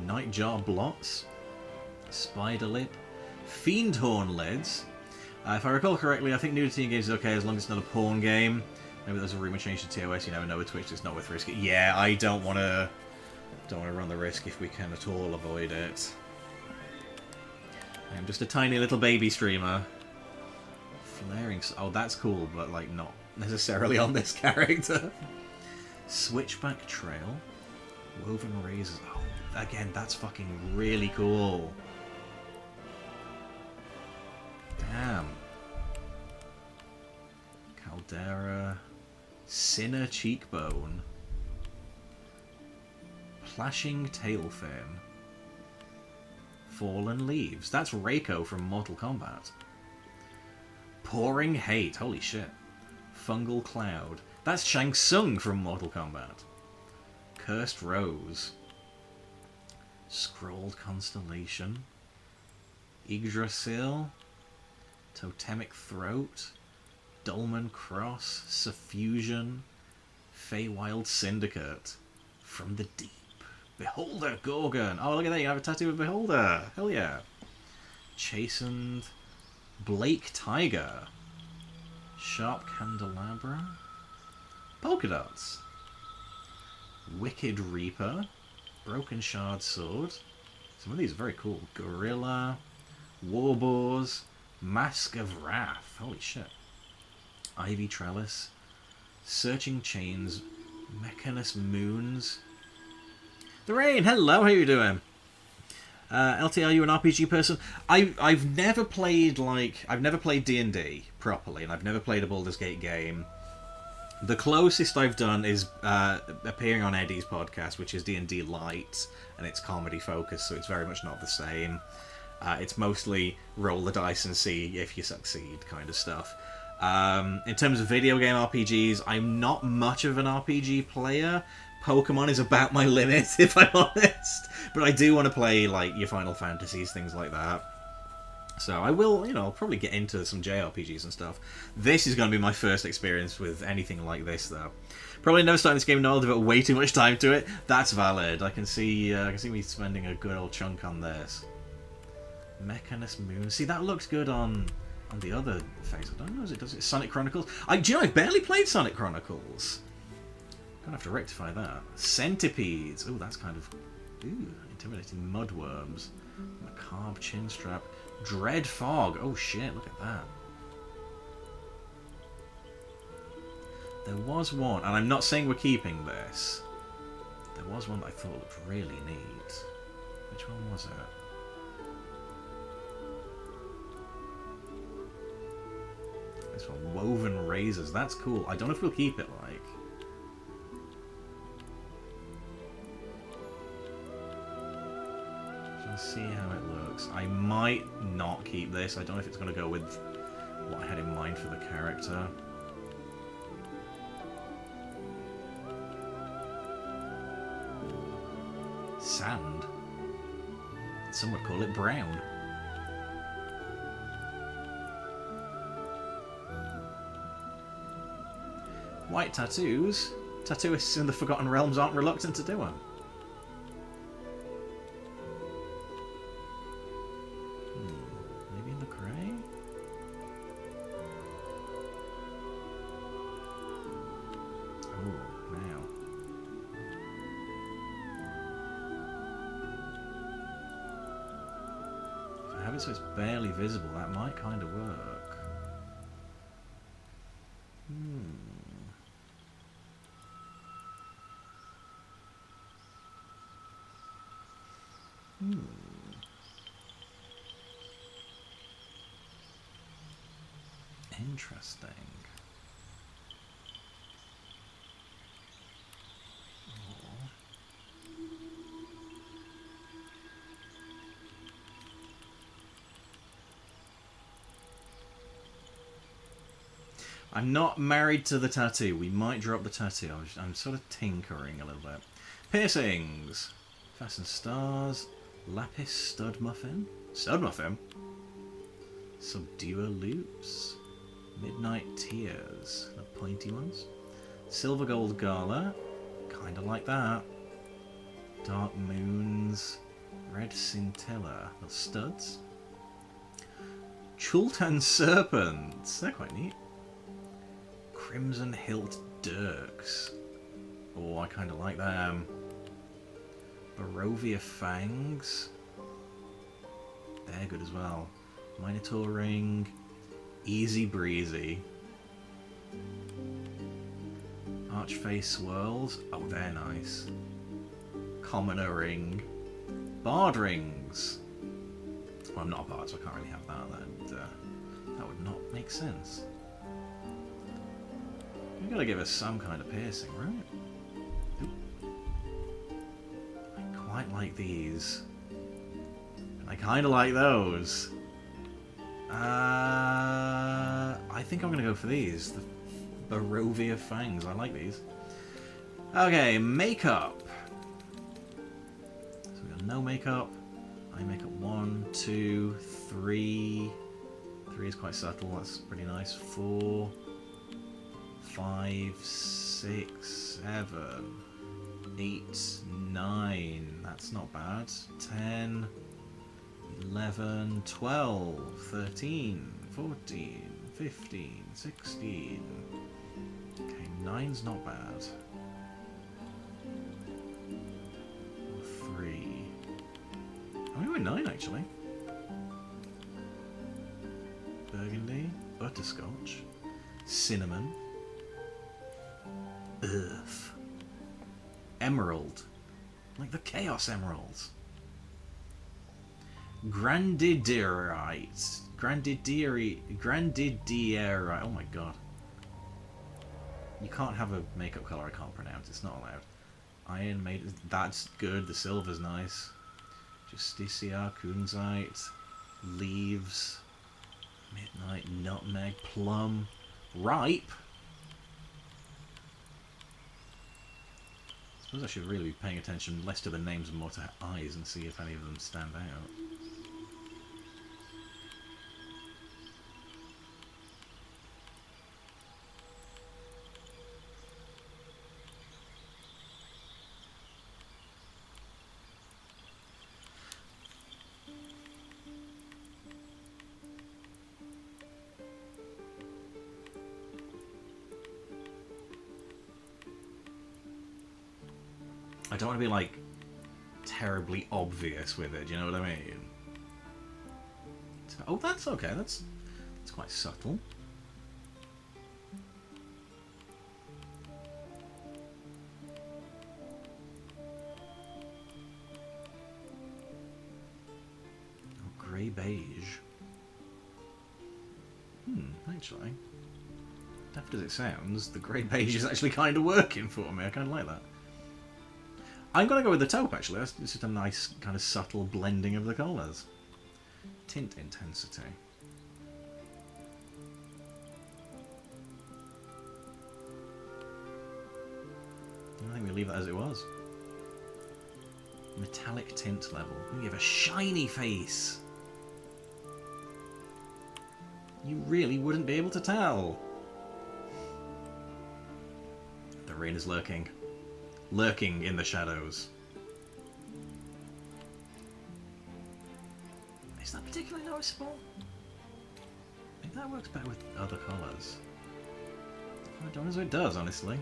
Nightjar Blots, Spider Lip, Fiendhorn Lids. If I recall correctly, I think nudity in games is okay as long as it's not a porn game. Maybe there's a rumour change to TOS, you never know with Twitch, it's not worth risking. Yeah, I don't want to run the risk if we can at all avoid it. I'm just a tiny little baby streamer. Flaring... Oh, that's cool, but, like, not necessarily on this character. Switchback Trail. Woven Razors. Oh, again, that's fucking really cool. Damn. Caldera. Sinner Cheekbone. Plashing Tailfin. Fallen Leaves. That's Reiko from Mortal Kombat. Pouring Hate. Holy shit. Fungal Cloud. That's Shang Tsung from Mortal Kombat. Cursed Rose. Scrolled Constellation. Yggdrasil. Totemic Throat. Dolmen Cross. Suffusion. Feywild Syndicate. From the Deep. Beholder Gorgon. Oh, look at that. You have a tattoo of Beholder. Hell yeah. Chastened. Blake Tiger. Sharp Candelabra. Polka Dots. Wicked Reaper. Broken Shard Sword. Some of these are very cool. Gorilla. Warboars. Mask of Wrath. Holy shit. Ivy Trellis. Searching Chains. Mechanus Moons. The Rain, hello, how you doing? LT, are you an RPG person? I've never played D&D properly, and I've never played a Baldur's Gate game. The closest I've done is appearing on Eddie's podcast, which is D&D Light, and it's comedy focused, so it's very much not the same. It's mostly roll the dice and see if you succeed kind of stuff. In terms of video game RPGs, I'm not much of an RPG player. Pokemon is about my limit, if I'm honest. But I do want to play like your Final Fantasies, things like that. So I will, I'll probably get into some JRPGs and stuff. This is going to be my first experience with anything like this, though. Probably never starting this game, no, I'll devote way too much time to it. That's valid. I can see me spending a good old chunk on this. Mechanus Moon. See, that looks good on the other phase. I don't know if it does. It's Sonic Chronicles. Do you know, I've barely played Sonic Chronicles. Gonna have to rectify that. Centipedes. Oh, that's kind of intimidating. Mudworms. Macabre Chinstrap. Dread Fog. Oh shit, look at that. There was one, and I'm not saying we're keeping this. There was one that I thought looked really neat. Which one was it? This one, Woven Razors. That's cool. I don't know if we'll keep it, like. Let's see how it looks. I might not keep this. I don't know if it's going to go with what I had in mind for the character. Sand. Some would call it brown. White tattoos. Tattooists in the Forgotten Realms aren't reluctant to do them. Maybe in the grey? Oh, now. If I have it so it's barely visible, that might kind of work. Interesting. I'm not married to the tattoo. We might drop the tattoo. I'm sort of tinkering a little bit. Piercings. Fasten stars. Lapis stud muffin. Stud muffin? Subduer loops. Midnight tears. The pointy ones. Silver gold gala. Kinda like that. Dark moons. Red scintilla. Little studs. Chultan serpents. They're quite neat. Crimson hilt dirks. Oh, I kinda like them. Barovia fangs. They're good as well. Minotaur ring. Easy breezy. Archface swirls. Oh, they're nice. Commoner ring. Bard rings. Well, I'm not a bard, so I can't really have that. That would not make sense. We've got to give us some kind of piercing, right? Oop. I quite like these. And I kind of like those. I think I'm going to go for these. The Barovia fangs. I like these. Okay, makeup. So we got no makeup. Eye makeup 1, 2, 3. 3 is quite subtle. That's pretty nice. 4, 5, 6, 7, 8, 9. That's not bad. 10, 11, 12, 13, 14, 15, 16. Okay, 9's not bad. 3. I'm going 9 actually. Burgundy, butterscotch, cinnamon, earth, emerald, like the Chaos Emeralds. Grandidierite. Grandidierite. Oh my god. You can't have a makeup colour I can't pronounce. It's not allowed. Iron made. That's good. The silver's nice. Justicia, kunzite, leaves, midnight, nutmeg, plum, ripe. I suppose I should really be paying attention less to the names and more to eyes and see if any of them stand out. I don't want to be like terribly obvious with it, do you know what I mean? Oh, that's okay, that's quite subtle. Oh, grey beige. Actually, daft as it sounds, the grey beige is actually kind of working for me. I kind of like that. I'm going to go with the taupe, actually. It's just a nice, kind of subtle blending of the colours. Tint intensity. I think we leave that as it was. Metallic tint level. You have a shiny face. You really wouldn't be able to tell. The rain is lurking. Lurking in the shadows. Is that particularly noticeable? I think that works better with other colours. I don't know as it does, honestly.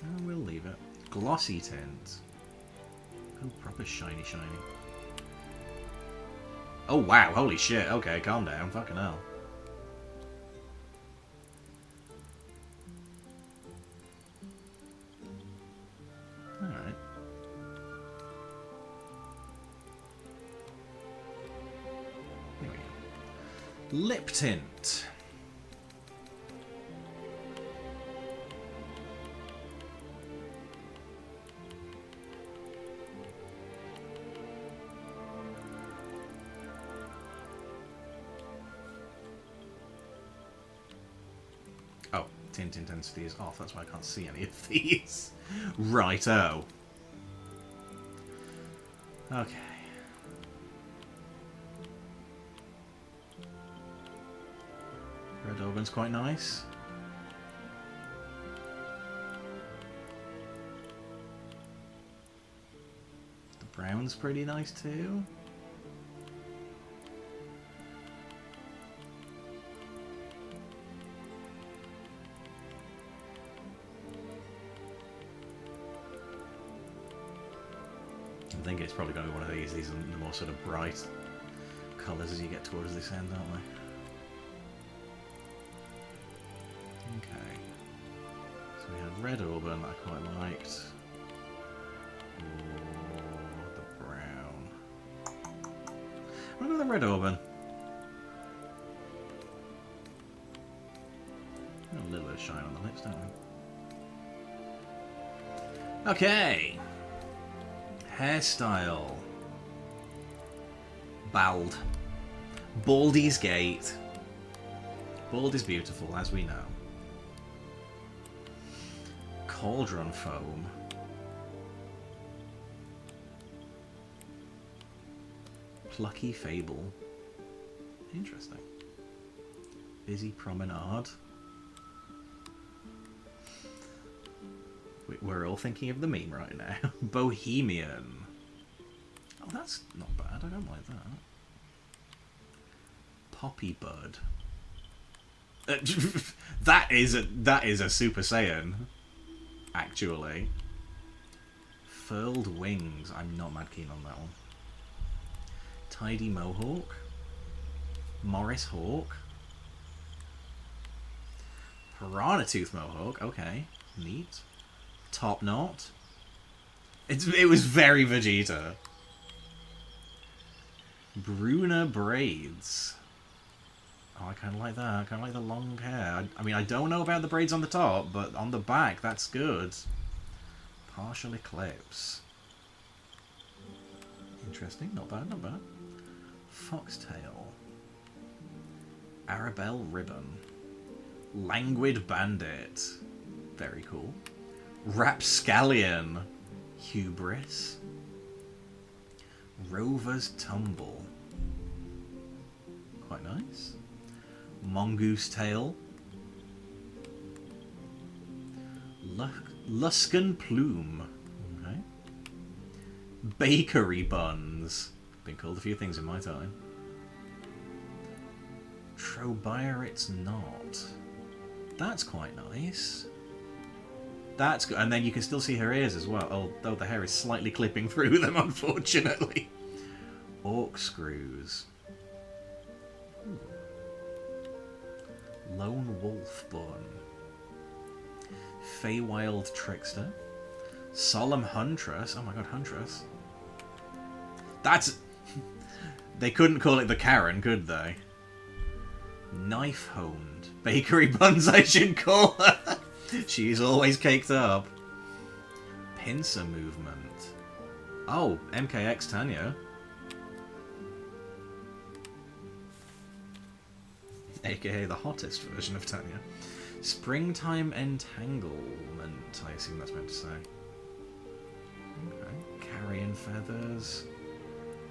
Oh, we'll leave it. Glossy tint. Oh, proper shiny. Oh wow, holy shit. Okay, calm down. Fucking hell. Alright. Here we go. Lip tint. Oh, tint intensity is off. That's why I can't see any of these. Righto. Okay. Red organ's quite nice. The brown's pretty nice too. I think it's probably going to be one of these. These are the more sort of bright colours as you get towards this end, aren't they? Okay. So we have red auburn that I quite liked. Or the brown. I'm going to go with the red auburn. Got a little bit of shine on the lips, don't we? Okay. Hairstyle. Bald. Baldy's Gate. Bald is beautiful, as we know. Cauldron foam. Plucky fable. Interesting. Busy promenade. We're all thinking of the meme right now. Bohemian. Oh, that's not bad. I don't like that. Poppy bud. That is a Super Saiyan. Actually. Furled wings. I'm not mad keen on that one. Tidy mohawk. Morris hawk. Piranha tooth mohawk. Okay, neat. Top knot. It was very Vegeta. Bruna braids. Oh, I kind of like that. I kind of like the long hair. I mean, I don't know about the braids on the top, but on the back, that's good. Partial eclipse. Interesting. Not bad, not bad. Foxtail. Arabelle ribbon. Languid bandit. Very cool. Rapscallion. Hubris. Rover's tumble. Quite nice. Mongoose tail. Luscan plume. Okay. Bakery buns. Been called a few things in my time. Trobiarit's knot. That's quite nice. That's good. And then you can still see her ears as well, although the hair is slightly clipping through them, unfortunately. Orc screws. Lone wolf bun. Feywild trickster. Solemn huntress. Oh my god, huntress. That's... They couldn't call it the Karen, could they? Knife honed. Bakery buns, I should call her. She's always caked up. Pincer movement. Oh, MKX Tanya. AKA the hottest version of Tanya. Springtime entanglement, I assume that's meant to say. Okay. Carrion feathers.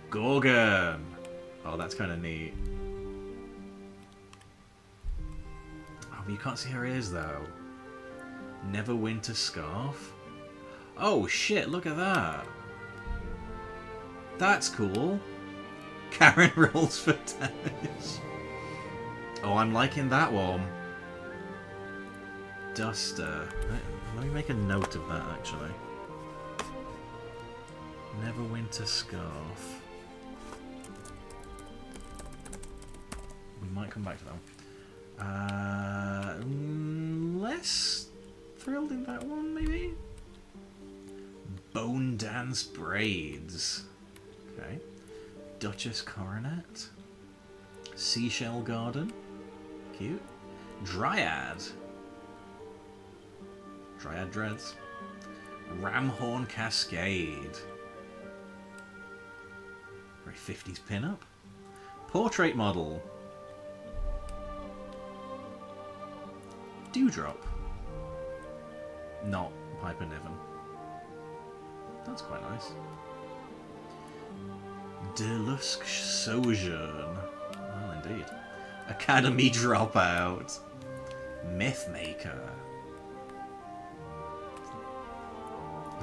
Gorgon! Oh, that's kind of neat. Oh, but you can't see her ears, though. Neverwinter scarf. Oh, shit, look at that. That's cool. Karen rolls for damage. Oh, I'm liking that one. Duster. Let me make a note of that, actually. Neverwinter scarf. We might come back to that one. Less thrilled in that one, maybe? Bone dance braids. Okay. Duchess coronet. Seashell garden. Cute. Dryad. Dryad dreads. Ramhorn cascade. Very 50s pin-up. Portrait model. Dewdrop. Not Piper Niven. That's quite nice. Delusk Sojourn. Well, indeed. Academy Dropout. Mythmaker.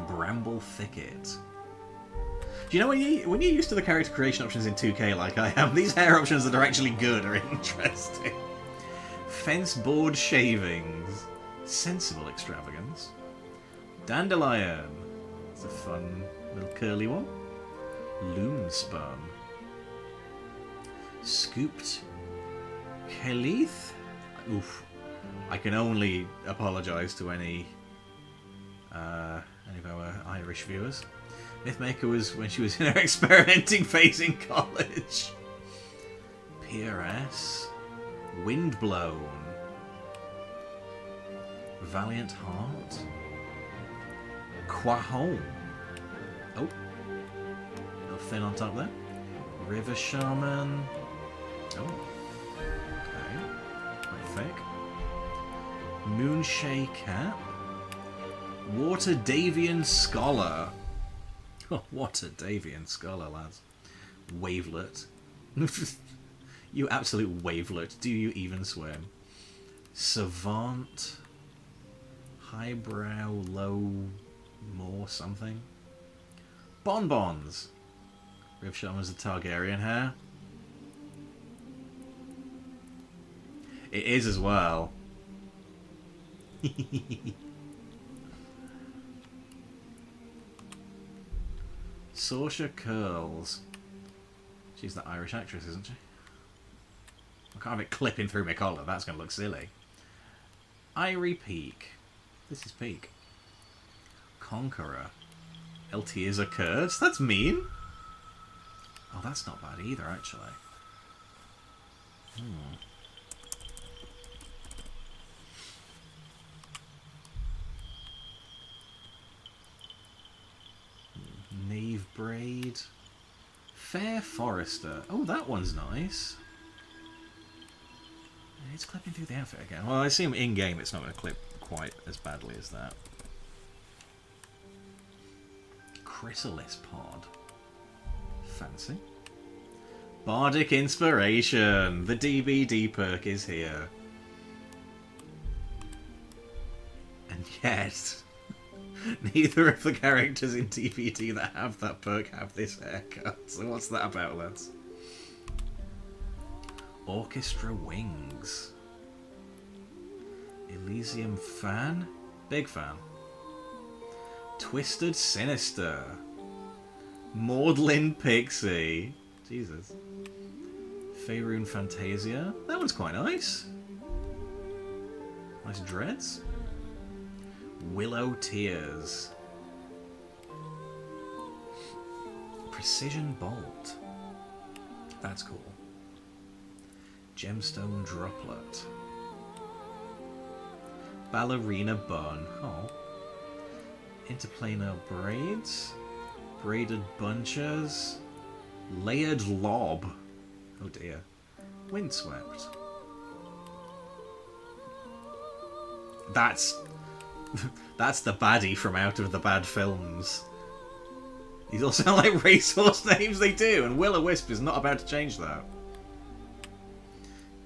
Bramble Thicket. Do you know when you're used to the character creation options in 2K like I am, these hair options that are actually good are interesting. Fence board shavings. Sensible extravagance. Dandelion. It's a fun little curly one. Loom spun. Scooped Kelith. Oof. I can only apologise to any of our Irish viewers. Mythmaker was when she was in her experimenting phase in college. PRS. Windblown. Valiant Heart. Quahome. Oh. A little thin on top there. River Shaman. Oh. Okay. Quite thick. Moonshay Cap. Water Davian Scholar. Oh, Water Davian Scholar, lads. Wavelet. You absolute wavelet. Do you even swim? Savant. Highbrow, low, more something. Bonbons. Riv Shaman's the Targaryen hair. It is as well. Saoirse Curls. She's the Irish actress, isn't she? I can't have it clipping through my collar. That's going to look silly. Irie Peak. This is Peak. Conqueror. LT is a curse? That's mean. Oh, that's not bad either, actually. Knave Braid. Fair Forester. Oh, that one's nice. It's clipping through the outfit again. Well, I assume in-game it's not going to clip quite as badly as that. Chrysalis Pod. Fancy. Bardic Inspiration. The DBD perk is here. And yet, neither of the characters in DBD that have that perk have this haircut. So what's that about, lads? Orchestra Wings. Elysium Fan? Big fan. Twisted Sinister. Maudlin Pixie. Jesus. Faerun Fantasia. That one's quite nice. Nice dreads. Willow Tears. Precision Bolt. That's cool. Gemstone Droplet. Ballerina Bun. Oh. Interplanar Braids. Braided Bunches. Layered Lob. Oh dear. Windswept. That's the baddie from Out of the Bad Films. These all sound like racehorse names, they do, and Will-O-Wisp is not about to change that.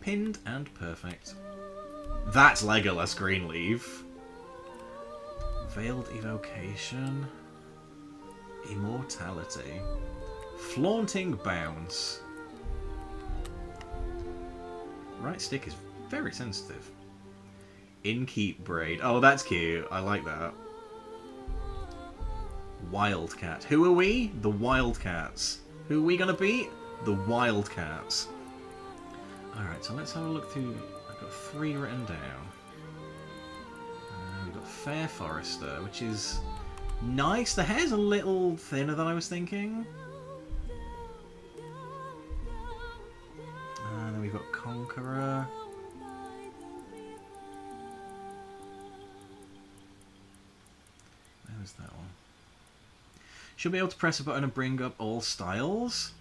Pinned and perfect. That's Legolas Greenleaf. Veiled Evocation. Immortality. Flaunting Bounce. Right stick is very sensitive. Inkeep Braid. Oh, that's cute. I like that. Wildcat. Who are we? The Wildcats. Who are we going to beat? The Wildcats. Alright, so let's have a look through. I've got 3 written down. We've got Fair Forester, which is nice. The hair's a little thinner than I was thinking. And then we've got Conqueror. Where was that one? Should be able to press a button and bring up all styles.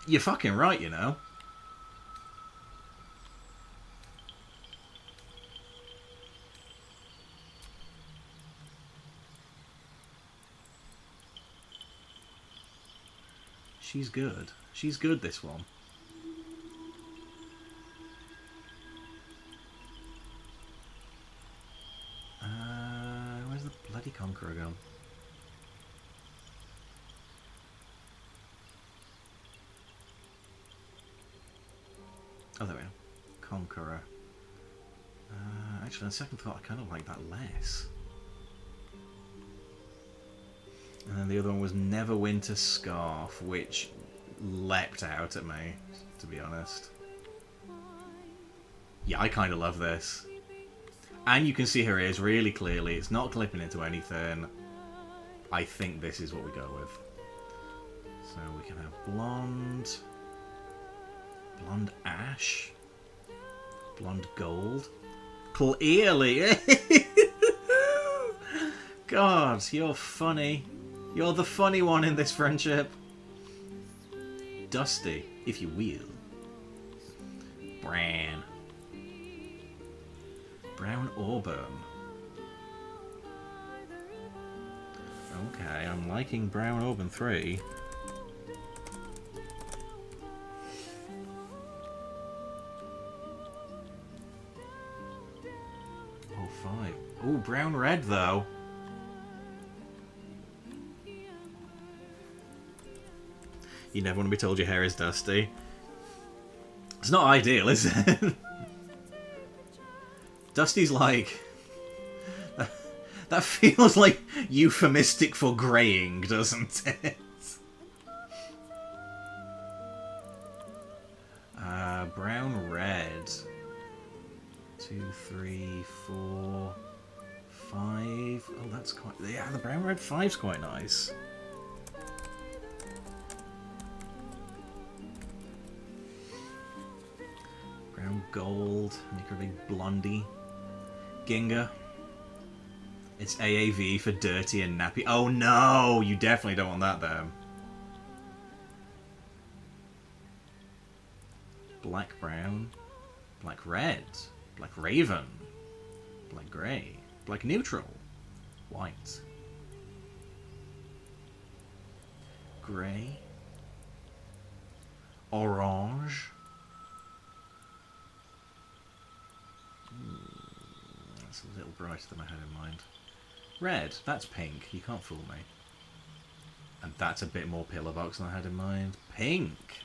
You're fucking right, you know. She's good. She's good, this one. Where's the bloody Conqueror gone? Oh, there we are. Conqueror. Actually, on second thought, I kind of like that less. And then the other one was Neverwinter Scarf, which leapt out at me, to be honest. Yeah, I kind of love this. And you can see her ears really clearly. It's not clipping into anything. I think this is what we go with. So we can have blonde. Blonde ash. Blonde gold. Clearly. God, you're funny. You're the funny one in this friendship. Dusty, if you will. Bran. Brown Auburn. Okay, I'm liking Brown Auburn 3. Oh, 5. Ooh, brown red though. You never want to be told your hair is dusty. It's not ideal, is it? Dusty's like... That feels like euphemistic for greying, doesn't it? Brown red. 2, 3, 4, 5. Oh, that's quite... Yeah, the brown red 5's quite nice. Brown gold. Make her a big blondie. Ginga. It's AAV for dirty and nappy. Oh no! You definitely don't want that there. Black brown. Black red. Black raven. Black grey. Black neutral. White. Grey. Orange. That's a little brighter than I had in mind. Red. That's pink. You can't fool me. And that's a bit more pillar box than I had in mind. Pink.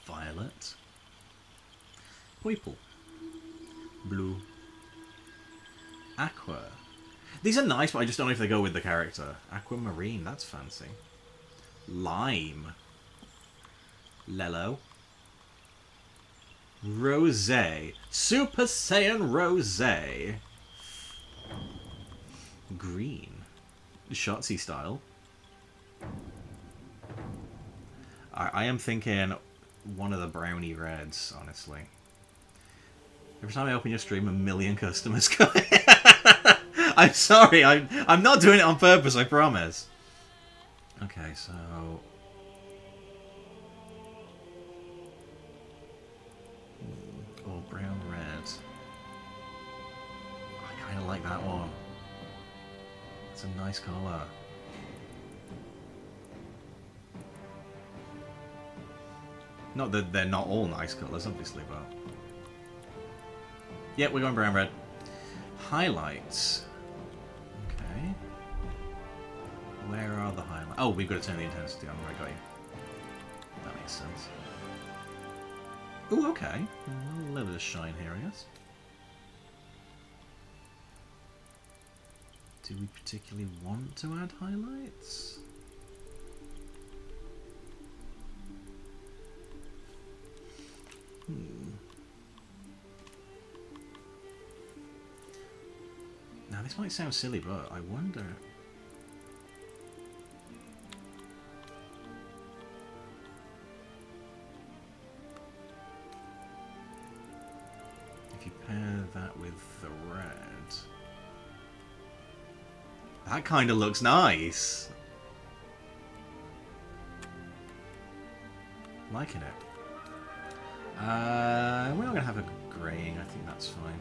Violet. Purple. Blue. Aqua. These are nice, but I just don't know if they go with the character. Aquamarine, that's fancy. Lime. Lello. Rosé. Super Saiyan Rosé. Green. Shotzi style. I am thinking one of the brownie reds, honestly. Every time I open your stream, a million customers come in. I'm sorry, I'm not doing it on purpose, I promise. Okay, so... Or brown red. I kind of like that one. It's a nice colour. Not that they're not all nice colours, obviously, but... Yep, we're going brown red. Highlights. Okay. Where are the highlights? Oh, we've got to turn the intensity on. Right, got you. That makes sense. Ooh, okay. A little bit of shine here, I guess. Do we particularly want to add highlights? Now, this might sound silly, but I wonder... if you pair that with the red... That kind of looks nice! Liking it. We're not going to have a greying, I think that's fine.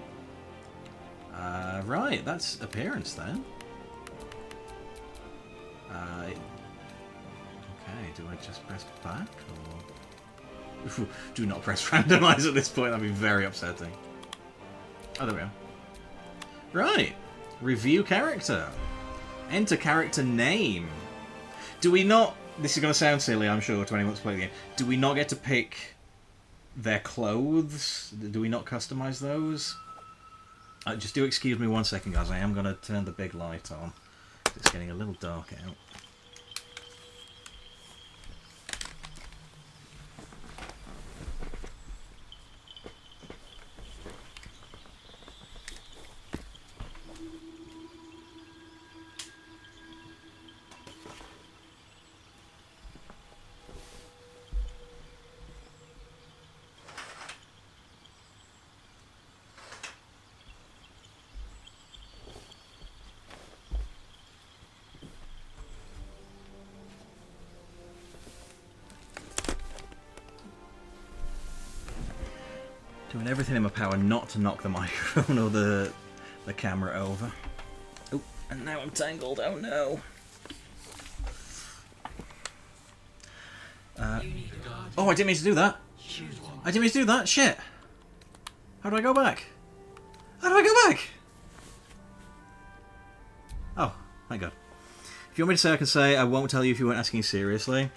Right, that's appearance then. Okay, do I just press back, or... Do not press randomize at this point, that'd be very upsetting. Oh, there we are. Right, review character. Enter character name. Do we not... This is going to sound silly, I'm sure, to anyone that's played the game. Do we not get to pick their clothes? Do we not customize those? Just do excuse me 1 second, guys. I am going to turn the big light on. It's getting a little dark out. Doing everything in my power not to knock the microphone or the camera over. Oh, and now I'm tangled. Oh no. Oh, I didn't mean to do that. I didn't mean to do that. Shit. How do I go back? How do I go back? Oh, thank God. If you want me to say, I can say. I won't tell you if you weren't asking seriously.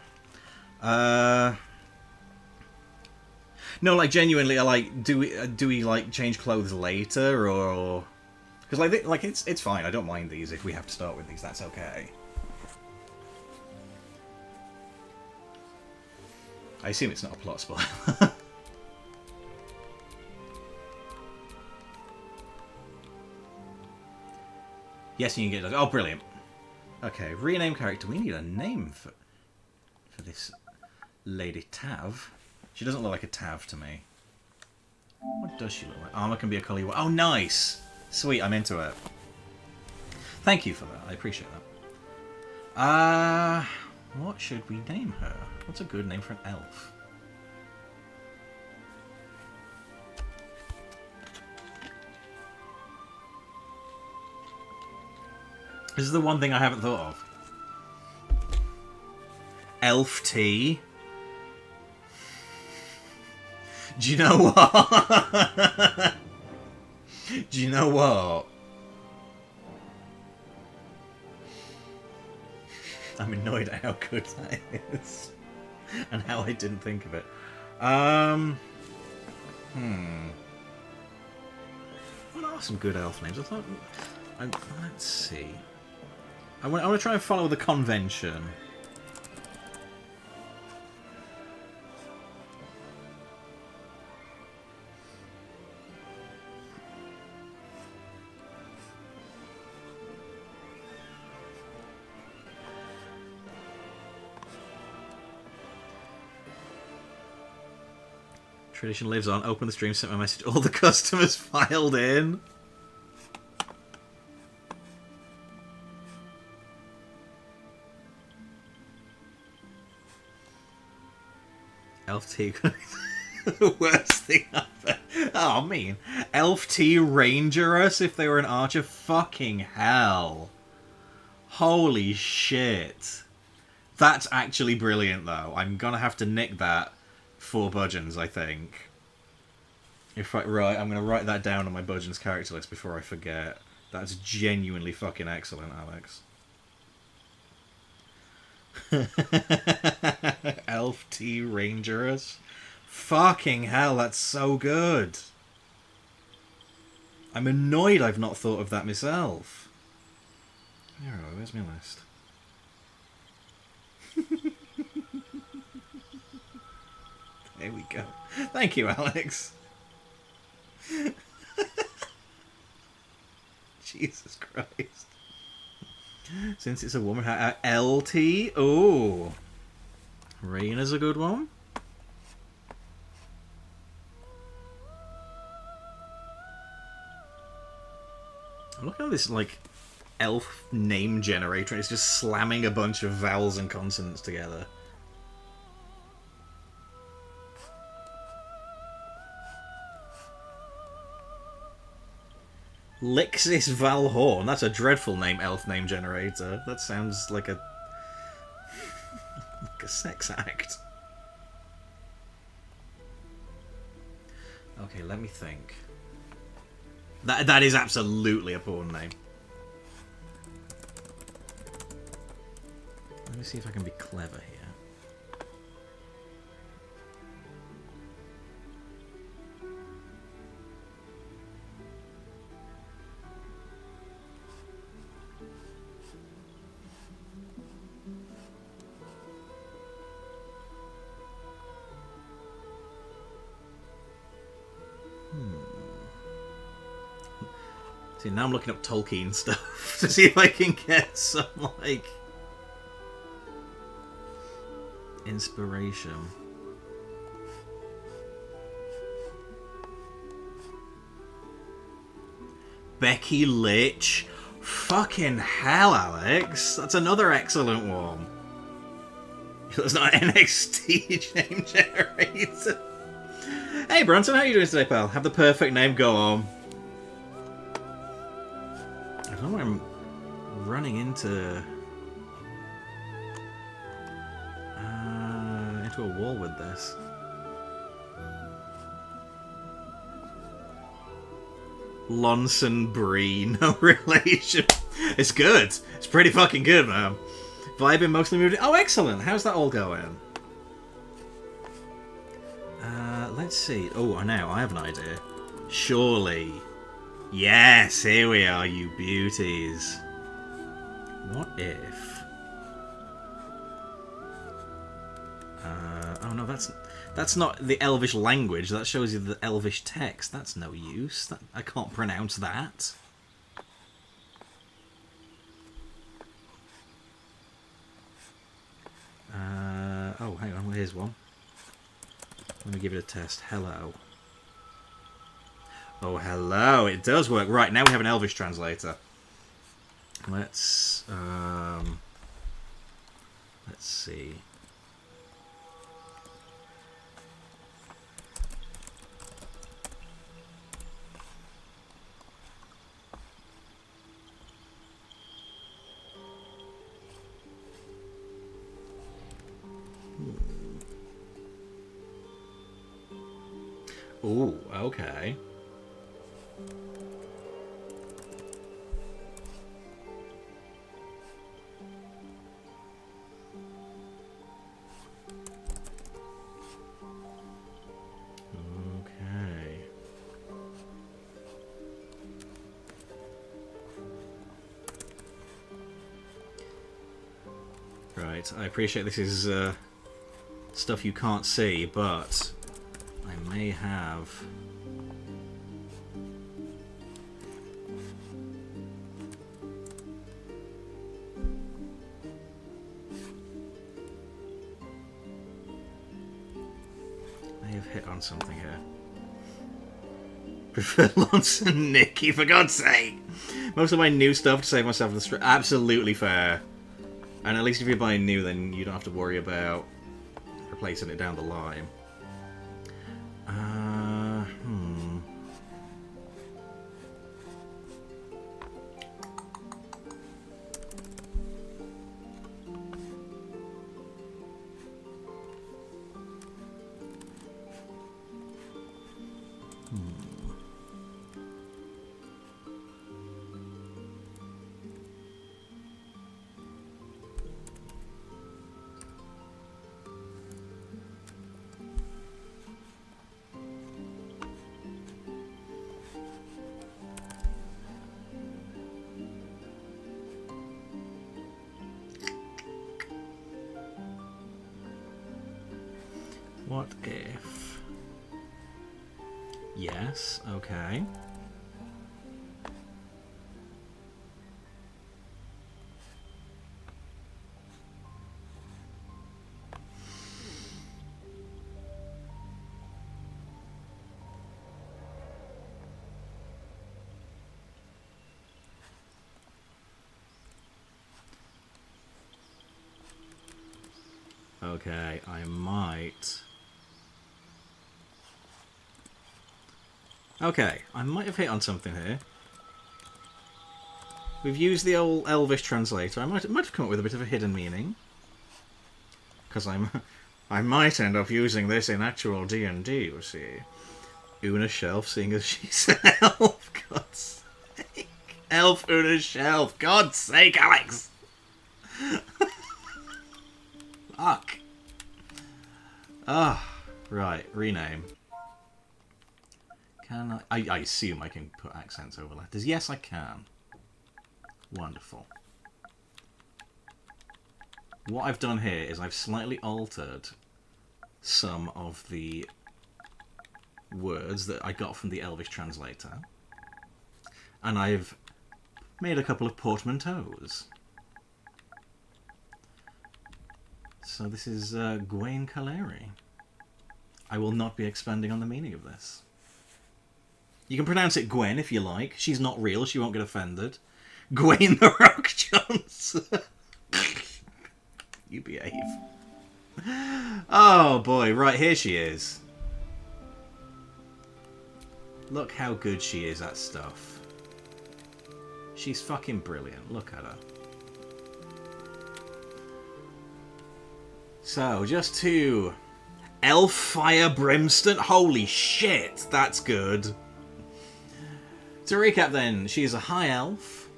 No, like genuinely, like, do we like change clothes later, or because like it's fine. I don't mind these if we have to start with these. That's okay. I assume it's not a plot spoiler. Yes, you can get... Oh, brilliant. Okay, rename character. We need a name for this Lady Tav. She doesn't look like a Tav to me. What does she look like? Armor can be a color you want. Oh, nice! Sweet, I'm into it. Thank you for that. I appreciate that. What should we name her? What's a good name for an elf? This is the one thing I haven't thought of. Elf tea. Do you know what? Do you know what? I'm annoyed at how good that is. And how I didn't think of it. What are some good elf names? I thought... let's see. I want to try and follow the convention. Tradition lives on. Open the stream, sent my message. All the customers filed in. Elf T. The worst thing ever. Oh, mean. Elf T Ranger us if they were an archer? Fucking hell. Holy shit. That's actually brilliant, though. I'm gonna have to nick that for Budgeons, I think. Right, I'm gonna write that down on my Budgeons character list before I forget. That's genuinely fucking excellent, Alex. Elf T Rangers. Fucking hell, that's so good. I'm annoyed I've not thought of that myself. Where's my list? There we go. Thank you, Alex. Jesus Christ. Since it's a woman, LT. Oh, Raina's a good one. I'm looking at this like elf name generator, and it's just slamming a bunch of vowels and consonants together. Lixis Valhorn. That's a dreadful name, elf name generator. That sounds like a like a sex act. Okay, let me think. That is absolutely a porn name. Let me see if I can be clever here. See, now I'm looking up Tolkien stuff to see if I can get some, like, inspiration. Becky Litch. Fucking hell, Alex. That's another excellent one. That's not NXT name generator. Hey, Bronson, how are you doing today, pal? Have the perfect name, go on. I don't know why I'm running into a wall with this. Lonson Bree, no relation. It's good. It's pretty fucking good, man. Vibing, mostly moved. Oh, excellent. How's that all going? Let's see. Oh, now I have an idea. Surely. Yes, here we are, you beauties. What if... oh no, that's not the Elvish language. That shows you the Elvish text. That's no use. I can't pronounce that. here's one. Let me give it a test. Hello. Oh, hello. It does work. Right, now we have an Elvish translator. Let's see. Ooh, okay. Okay. Right, I appreciate this is stuff you can't see, but I may have... hit on something here. Prefer Lance and Nikki, for God's sake! Most of my new stuff to save myself the stress. Absolutely fair. And at least if you're buying new, then you don't have to worry about replacing it down the line. What if... Yes, okay. Okay, I might... Okay, I might have hit on something here. We've used the old Elvish translator. I might have come up with a bit of a hidden meaning. Because I might end up using this in actual D&D, you see. Una Shelf, seeing as she's an elf. God's sake. Elf Una Shelf. God's sake, Alex! Fuck. Ah, right, rename. Can I assume I can put accents over letters. Yes, I can. Wonderful. What I've done here is I've slightly altered some of the words that I got from the Elvish translator. And I've made a couple of portmanteaus. So this is Gwaine Kaleri. I will not be expanding on the meaning of this. You can pronounce it Gwen if you like. She's not real. She won't get offended. Gwaine the Rock Johnson. You behave. Oh boy, right, here she is. Look how good she is at stuff. She's fucking brilliant. Look at her. So, just to... Elfire Brimstone? Holy shit, that's good. To recap then, she is a high elf.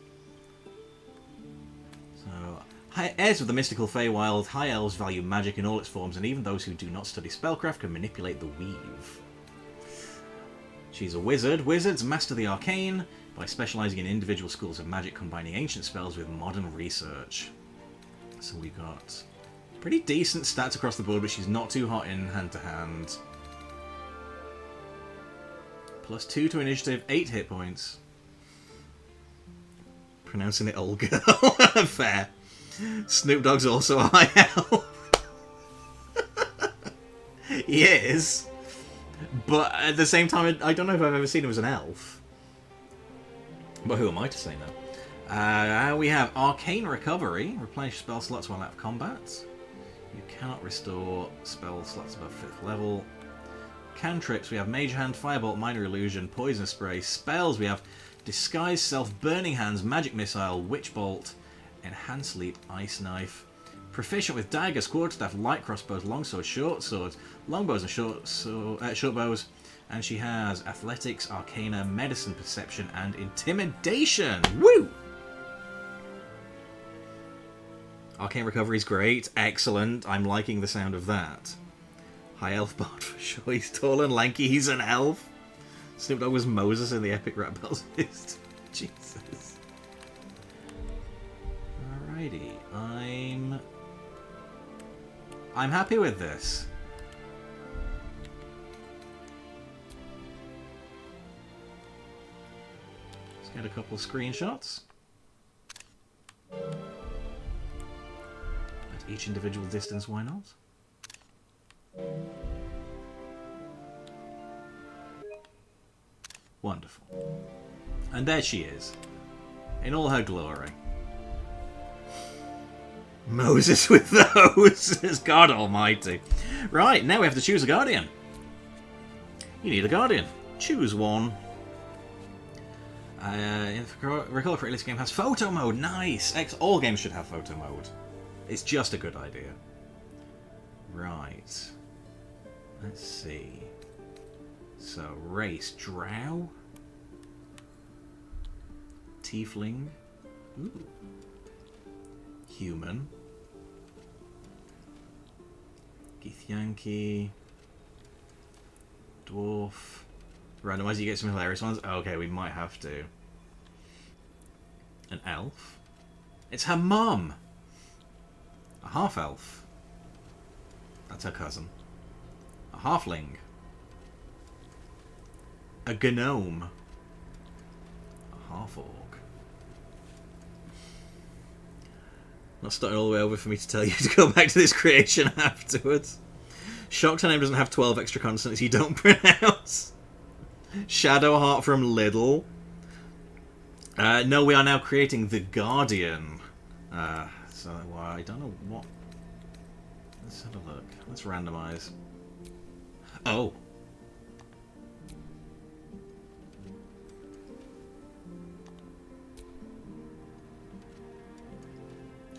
So, heirs of the mystical Feywild, high elves value magic in all its forms, and even those who do not study spellcraft can manipulate the weave. She's a wizard. Wizards master the arcane by specialising in individual schools of magic, combining ancient spells with modern research. So we've got pretty decent stats across the board, but she's not too hot in hand-to-hand. +2 to initiative, 8 hit points. Pronouncing it old girl. Fair. Snoop Dogg's also a high elf. He is. But at the same time, I don't know if I've ever seen him as an elf. But who am I to say no? We have Arcane Recovery. Replenish spell slots while out of combat. You cannot restore spell slots above 5th level. Cantrips, we have Mage Hand, Firebolt, Minor Illusion, Poison Spray. Spells, we have Disguise Self, Burning Hands, Magic Missile, Witch Bolt, Enhanced Leap, Ice Knife. Proficient with daggers, quarterstaff, light crossbows, longswords, short swords, longbows and short bows. And she has Athletics, Arcana, Medicine, Perception, and Intimidation. Woo! Arcane Recovery is great. Excellent. I'm liking the sound of that. High Elf Bard for sure. He's tall and lanky. He's an elf. Snoop Dogg was Moses in the Epic Rap Battles list. Jesus. Alrighty. I'm happy with this. Let's get a couple of screenshots. At each individual distance, why not? Wonderful. And there she is. In all her glory. Moses with those! God almighty. Right, now we have to choose a guardian. You need a guardian. Choose one. Recall correctly, this game has photo mode. Nice! All games should have photo mode. It's just a good idea. Right. Let's see. So, race. Drow. Tiefling. Ooh. Human. Githyanki. Dwarf. Randomize, you get some hilarious ones. Okay, we might have to. An elf. It's her mum! A half-elf. That's her cousin. A halfling. A gnome. A half-orc. Not starting all the way over for me to tell you to go back to this creation afterwards. Shocked her name doesn't have 12 extra consonants you don't pronounce. Shadowheart from Lidl. No, we are now creating the Guardian. So, well, I don't know what... Let's have a look. Let's randomize. Oh.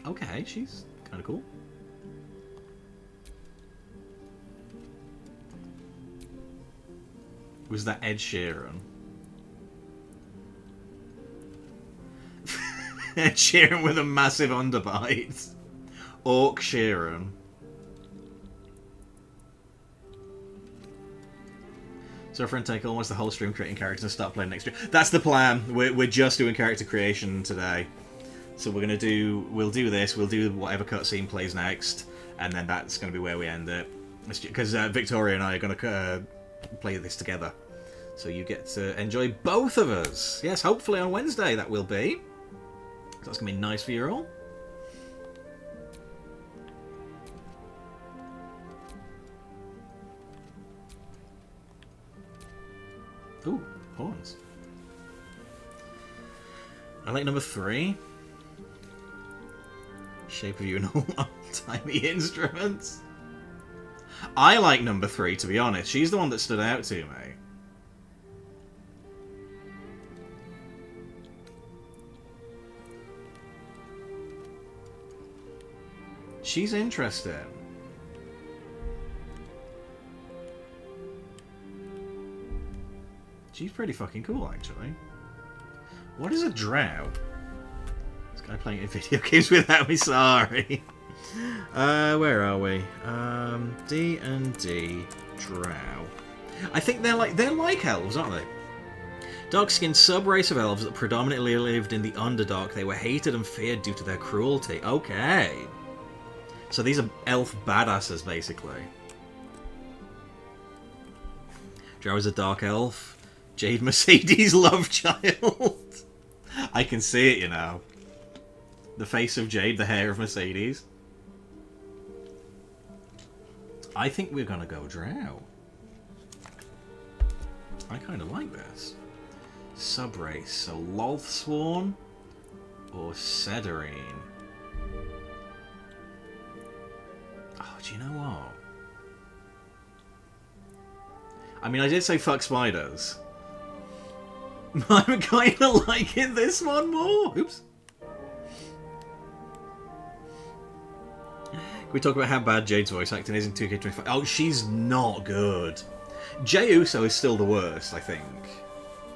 Okay, she's kind of cool. Was that Ed Sheeran? Ed Sheeran with a massive underbite. Orc Sheeran. So friend take almost the whole stream creating characters and start playing next stream. That's the plan. We're just doing character creation today. So we're gonna do. We'll do this. We'll do whatever cutscene plays next, and then that's gonna be where we end it. Because Victoria and I are gonna play this together. So you get to enjoy both of us. Yes, hopefully on Wednesday that will be. So that's gonna be nice for you all. Ooh, horns. I like number 3. Shape of you and all old-timey instruments. I like number 3, to be honest. She's the one that stood out to me. She's interesting. She's pretty fucking cool, actually. What is a drow? This guy playing video games without me, sorry. Where are we? D&D drow. I think they're like elves, aren't they? Dark-skinned sub-race of elves that predominantly lived in the Underdark. They were hated and feared due to their cruelty. Okay. So these are elf badasses, basically. Drow is a dark elf. Jade Mercedes love child. I can see it, you know. The face of Jade, the hair of Mercedes. I think we're gonna go Drow. I kind of like this. Subrace, so Lothsworn or Sedarine? Oh, do you know what? I mean, I did say fuck spiders. I'm kind of liking this one more. Oops. Can we talk about how bad Jade's voice acting is in 2K25? Oh, she's not good. Jey Uso is still the worst, I think,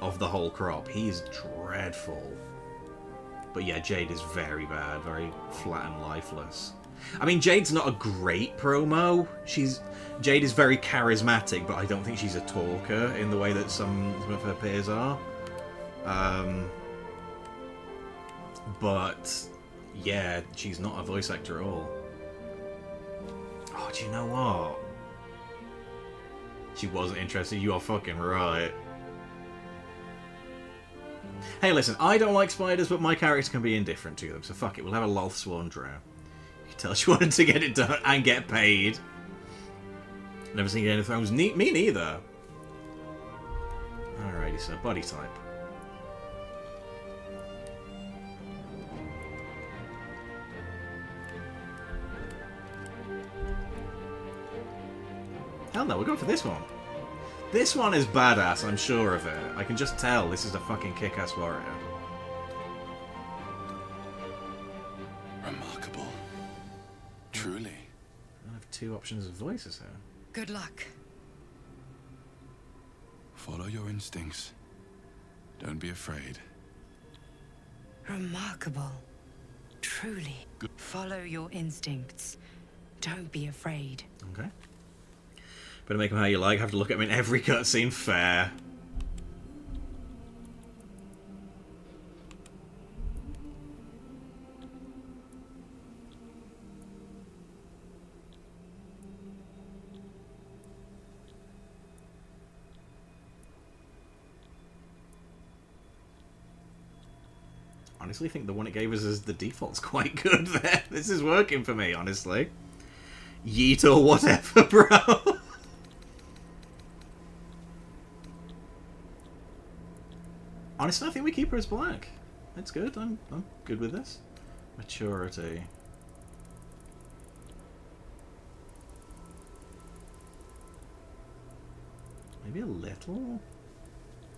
of the whole crop. He's dreadful. But yeah, Jade is very bad, very flat and lifeless. I mean, Jade's not a great promo. Jade is very charismatic, but I don't think she's a talker in the way that some of her peers are. But yeah, she's not a voice actor at all. Oh, do you know what? She wasn't interested. You are fucking right. Hey, listen, I don't like spiders, but my character can be indifferent to them, so fuck it. We'll have a Lothsworn Drow. You can tell she wanted to get it done and get paid. Never seen Game of Thrones. Me neither. Alrighty, so body type. Hell no, we're going for this one. This one is badass, I'm sure of it. I can just tell this is a fucking kick-ass warrior. Remarkable. Truly. I have two options of voices here. Good luck. Follow your instincts. Don't be afraid. Remarkable. Truly. Follow your instincts. Don't be afraid. Okay. Better make them how you like. Have to look at them in every cutscene. Fair. Honestly, I think the one it gave us as the default's quite good there. This is working for me, honestly. Yeet or whatever, bro. Honestly, I think we keep her as black. That's good. I'm good with this. Maturity. Maybe a little?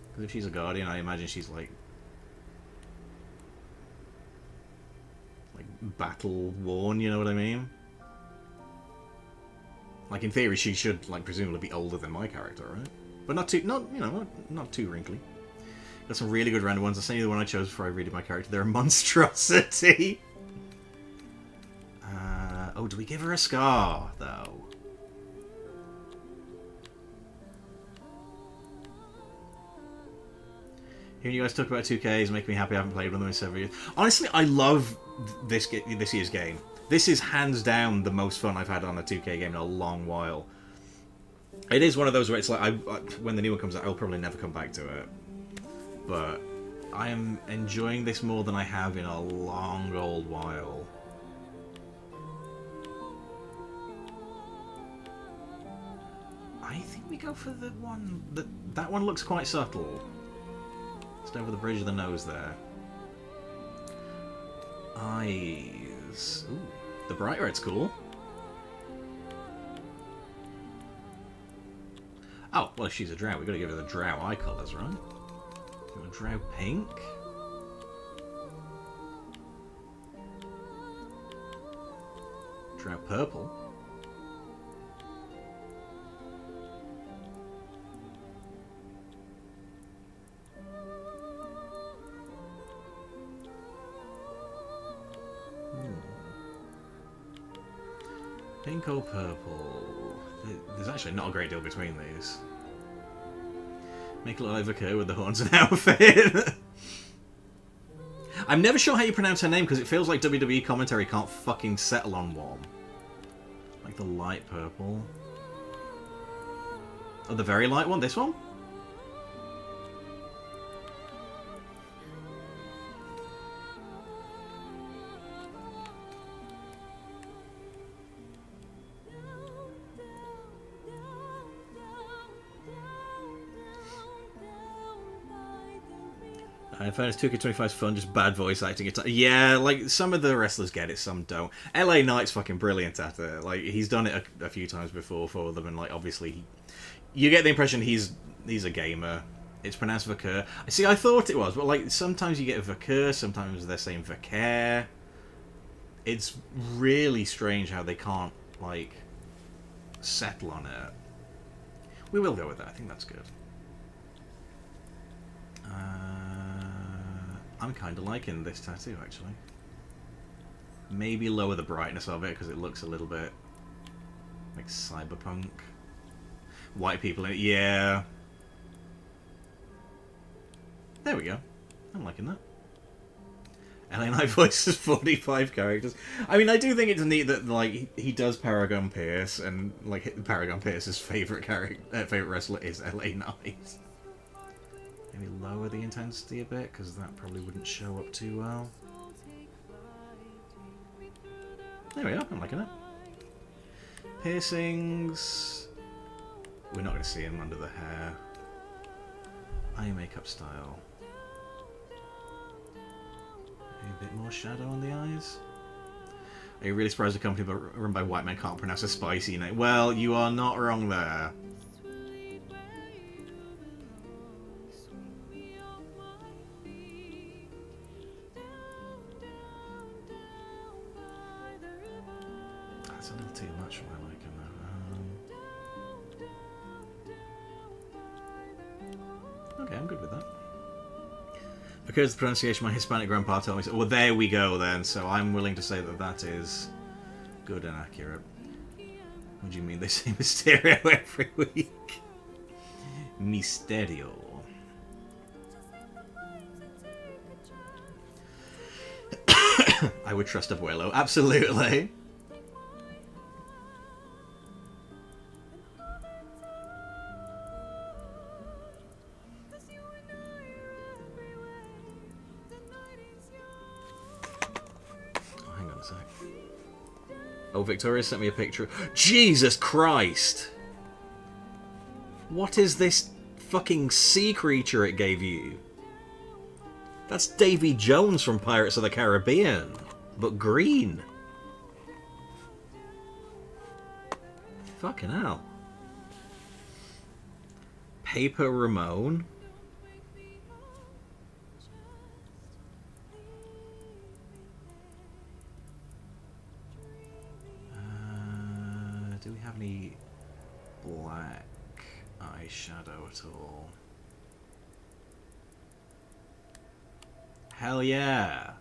Because if she's a guardian, I imagine she's like battle worn, you know what I mean? Like in theory she should like presumably be older than my character, right? But not too wrinkly. Got some really good random ones. I'll send you the one I chose before I read my character. They're a monstrosity. Oh, do we give her a scar, though? Hearing you guys talk about 2Ks make me happy. I haven't played one of them in several years. Honestly, I love this year's game. This is hands down the most fun I've had on a 2K game in a long while. It is one of those where it's like, when the new one comes out, I'll probably never come back to it. But I am enjoying this more than I have in a long old while. I think we go for the one that one looks quite subtle. Just over the bridge of the nose there. Eyes. Ooh, the bright red's cool. Oh, well, if she's a drow, we've got to give her the drow eye colours, right? A drow pink? Drow purple? Pink or purple? There's actually not a great deal between these. Make it look like Vicar with the horns and outfit. I'm never sure how you pronounce her name because it feels like WWE commentary can't fucking settle on one. Like the light purple. Oh, the very light one? This one? In fairness, 2K25 is fun, just bad voice acting. Yeah, like, some of the wrestlers get it, some don't. LA Knight's fucking brilliant at it. Like, he's done it a few times before for them, and, like, obviously, you get the impression he's a gamer. It's pronounced Vaquer. See, I thought it was, but, like, sometimes you get Vaquer, sometimes they're saying Vaquer. It's really strange how they can't, like, settle on it. We will go with that. I think that's good. I'm kind of liking this tattoo, actually. Maybe lower the brightness of it, because it looks a little bit like cyberpunk. White people in it, yeah. There we go. I'm liking that. LA Knight voices 45 characters. I mean, I do think it's neat that, like, he does Paragon Pierce, and, like, Paragon Pierce's favorite wrestler is LA Knight. Maybe lower the intensity a bit, because that probably wouldn't show up too well. There we are, I'm liking it. Piercings. We're not going to see him under the hair. Eye makeup style. Maybe a bit more shadow on the eyes. Are you really surprised a company run by white men can't pronounce a spicy name? Well, you are not wrong there. That's a little too much for my liking, though. Okay, I'm good with that. Because the pronunciation my Hispanic grandpa told me so. Well, there we go then. So I'm willing to say that that is good and accurate. What do you mean they say Mysterio every week? Mysterio. I would trust Abuelo, absolutely. Oh, Victoria sent me a picture. Jesus Christ! What is this fucking sea creature it gave you? That's Davy Jones from Pirates of the Caribbean, but green. Fucking hell. Paper Ramon. Do we have any black eyeshadow at all? Hell yeah!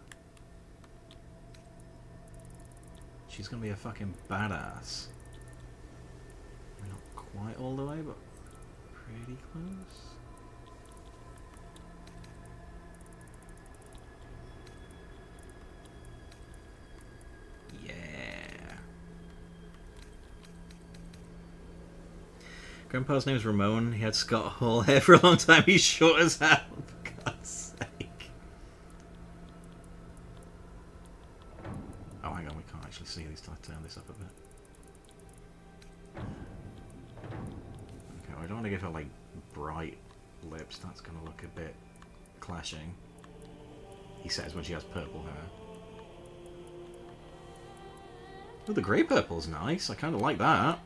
She's gonna be a fucking badass. We're not quite all the way, but pretty close. Grandpa's name's Ramon. He had Scott Hall hair for a long time. He's short as hell. For God's sake. Oh, hang on. We can't actually see these. I'll turn this up a bit. Okay, well, I don't want to give her, like, bright lips. That's going to look a bit clashing. He says when she has purple hair. Oh, the grey purple's nice. I kind of like that.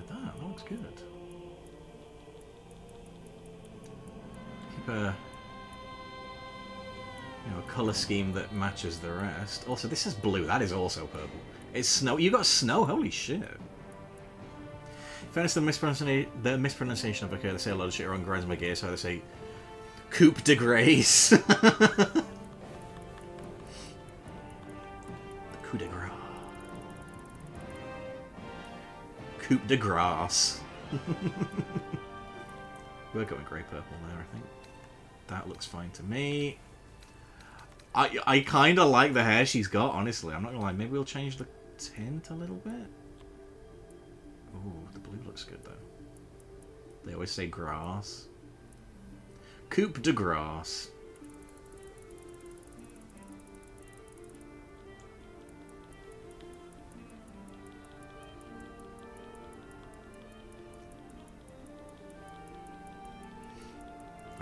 That looks good. Keep a colour scheme that matches the rest. Also, this is blue. That is also purple. It's snow. You got snow. Holy shit. In fairness to the mispronunciation of okay, they say a lot of shit wrong. Grinds my gears, so they say Coupe de Grace. The coup de grace. Coupe de grace. We're going grey purple there, I think. That looks fine to me. I kind of like the hair she's got, honestly. I'm not gonna lie. Maybe we'll change the tint a little bit. Ooh, the blue looks good though. They always say grass. Coupe de grace.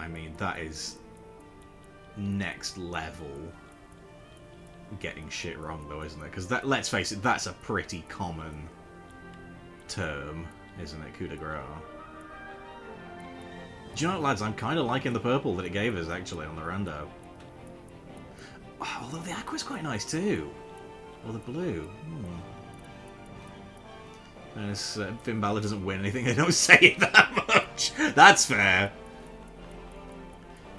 I mean, that is next level getting shit wrong, though, isn't it? Because that, let's face it, that's a pretty common term, isn't it? Coup de grace. Do you know what, lads? I'm kind of liking the purple that it gave us, actually, on the rando. Oh, although the aqua's quite nice, too. Or the blue. And as Finn Balor doesn't win anything, they don't say it that much. That's fair.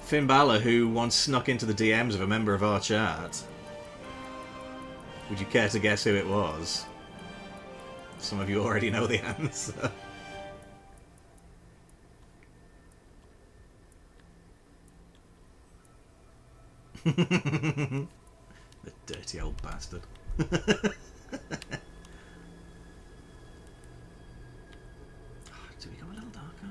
Finn Balor, who once snuck into the DMs of a member of our chat. Would you care to guess who it was? Some of you already know the answer. The dirty old bastard. Do we go a little darker?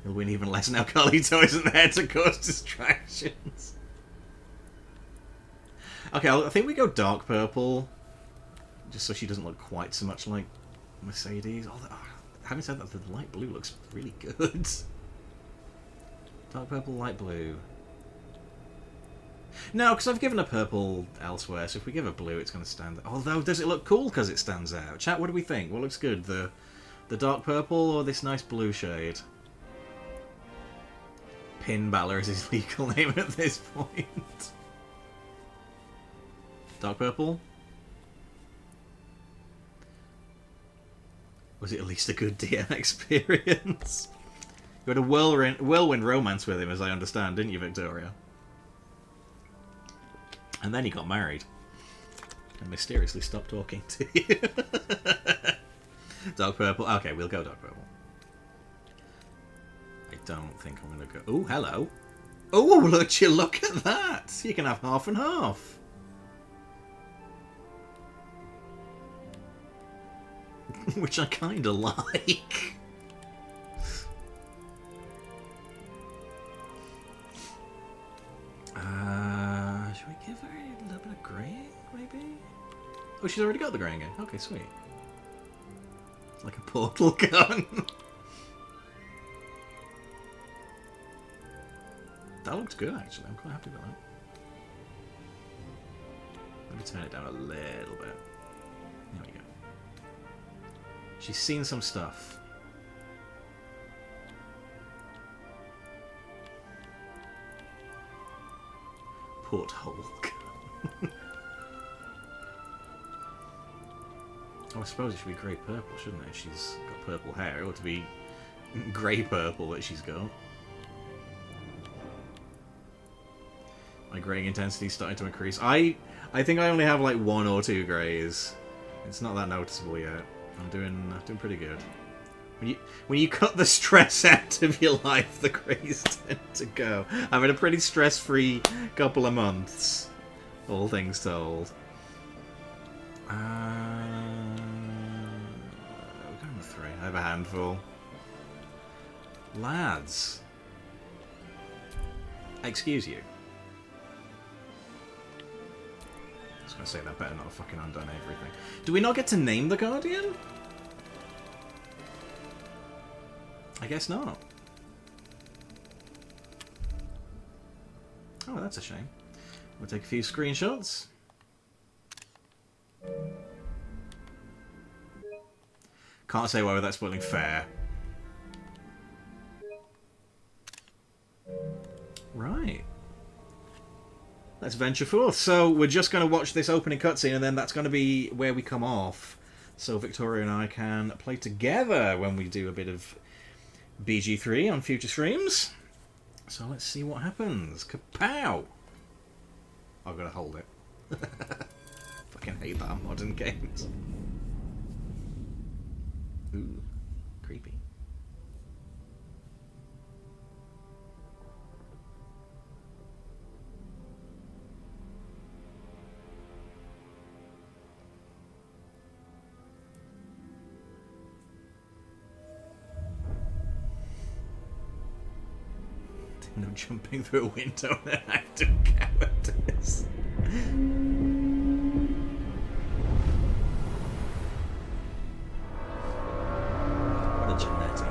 He'll win even less now Carlito isn't there to cause distractions. Okay, I think we go dark purple. Just so she doesn't look quite so much like Mercedes. Having said that, the light blue looks really good. Dark purple, light blue. No, because I've given a purple elsewhere, so if we give a blue, it's going to stand out. Although, does it look cool because it stands out? Chat, what do we think? What looks good? The dark purple or this nice blue shade? Pin Balor is his legal name at this point. Dark purple? Was it at least a good DM experience? You had a whirlwind romance with him, as I understand, didn't you, Victoria? And then he got married. And mysteriously stopped talking to you. Dark purple. Okay, we'll go dark purple. I don't think I'm going to go... Oh, hello. Oh, look at that. You can have half and half. Which I kind of like. Should we give her a little bit of greying, maybe? Oh, she's already got the greying in. Okay, sweet. It's like a portal gun. That looks good, actually. I'm quite happy with that. Let me turn it down a little bit. There we go. She's seen some stuff. Porthole. Oh, I suppose it should be grey purple, shouldn't it? She's got purple hair. It ought to be grey purple that she's got. My greying intensity is starting to increase. I think I only have like 1 or 2 greys. It's not that noticeable yet. I'm doing pretty good. When you cut the stress out of your life, the greys tend to go. I've had a pretty stress-free couple of months, all things told. We're going with 3. I have a handful. Lads. Excuse you. I was going to say that better not have fucking undone everything. Do we not get to name the Guardian? I guess not. Oh, that's a shame. We'll take a few screenshots. Can't say whether that's spoiling fair. Right. Let's venture forth. So we're just going to watch this opening cutscene, and then that's going to be where we come off. So Victoria and I can play together when we do a bit of BG3 on future streams. So let's see what happens. Kapow! I've got to hold it. Fucking hate that on modern games. Ooh, creepy. No jumping through a window and active characters. What a Genetti.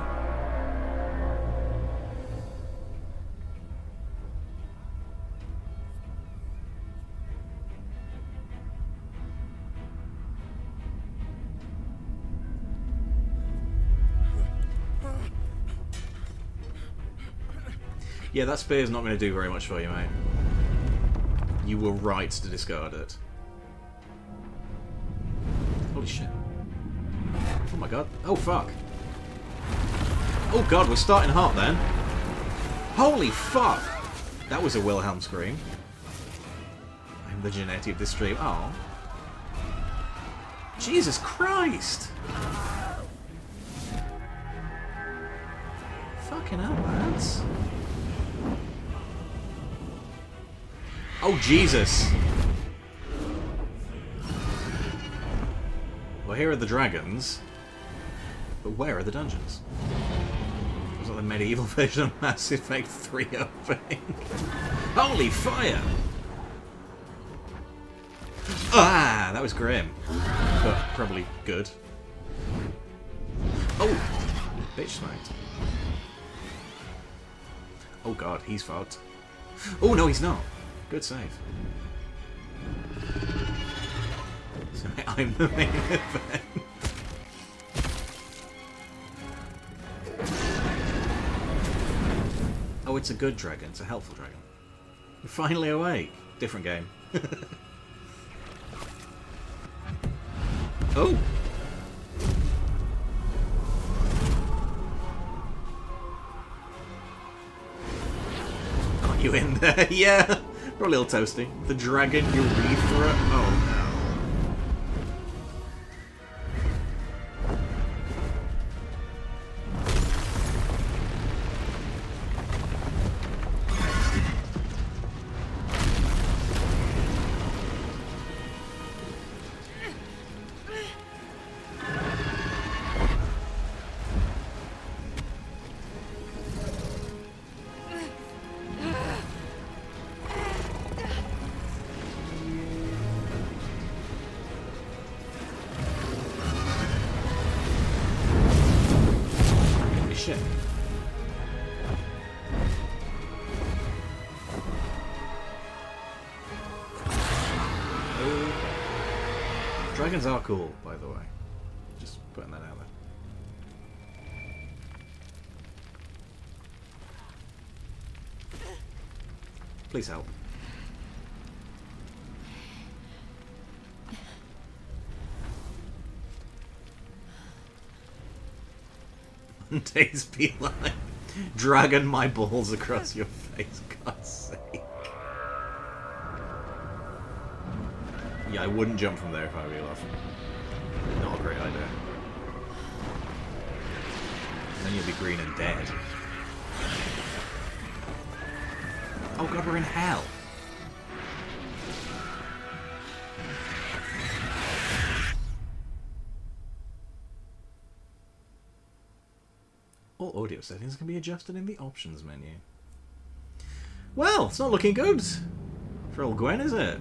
Yeah, that spear's not going to do very much for you, mate. You were right to discard it. Holy shit. Oh my god. Oh fuck. Oh god, we're starting hot then. Holy fuck! That was a Wilhelm scream. I'm the Genetti of this stream. Oh. Jesus Christ! Fucking hell, lads. Oh, Jesus! Well, here are the dragons. But where are the dungeons? Was that the medieval version of Mass Effect 3 opening? Holy fire! Ah, that was grim. But probably good. Oh! Bitch smacked. Oh god, he's fucked. Oh no, he's not. Good save. So I'm the main event. Oh, it's a good dragon. It's a helpful dragon. You're finally awake. Different game. Oh! Are you in there? Yeah! We're a little toasty. The dragon urethra? Oh no. Shit. Dragons are cool, by the way. Just putting that out there. Please help. Days be like, dragging my balls across your face, God's sake. Yeah, I wouldn't jump from there if I were you, laughing. Not a great idea. And then you'll be green and dead. Oh god, we're in hell. All audio settings can be adjusted in the options menu. Well, it's not looking good for old Gwen, is it?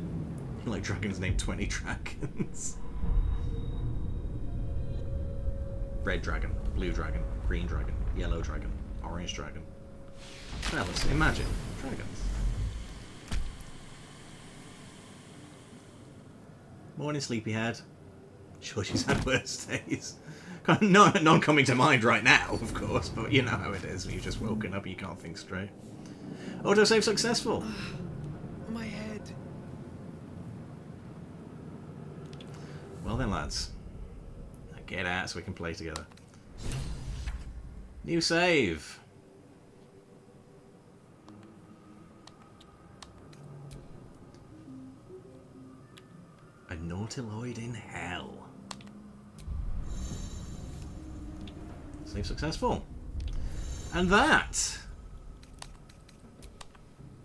Like dragons named 20 dragons. Red dragon, blue dragon, green dragon, yellow dragon, orange dragon. Fellas, imagine dragons. Morning, sleepyhead. Sure, she's had worse days. None coming to mind right now, of course, but you know how it is when you've just woken up and you can't think straight. Autosave successful. My head. Well then, lads. Get out so we can play together. New save. A Nautiloid in hell. Save successful. And that